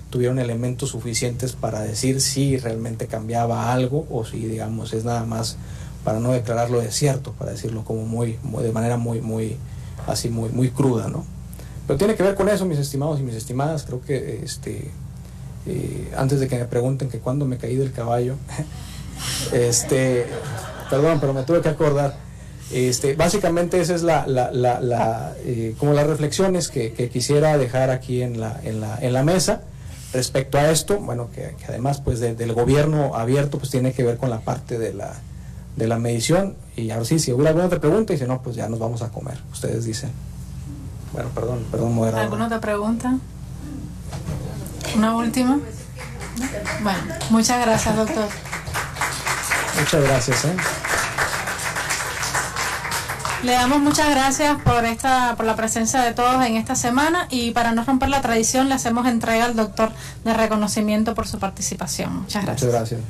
tuvieron elementos suficientes para decir si realmente cambiaba algo o si, digamos, es nada más para no declararlo desierto, para decirlo como de manera muy cruda, ¿no? Pero tiene que ver con eso, mis estimados y mis estimadas. Creo que antes de que me pregunten que cuándo me caí del caballo, perdón, pero me tuve que acordar. Básicamente esa es como las reflexiones que quisiera dejar aquí en la mesa respecto a esto. Bueno, que además pues del gobierno abierto pues tiene que ver con la parte de la medición. Y ahora sí, si hubiera alguna otra pregunta, y si no, pues ya nos vamos a comer, ustedes dicen. Bueno, perdón, moderador. ¿Alguna otra pregunta? ¿Una última? Bueno, muchas gracias, doctor. Muchas gracias. Le damos muchas gracias por la presencia de todos en esta semana, y para no romper la tradición le hacemos entrega al doctor de reconocimiento por su participación. Muchas gracias. Muchas gracias.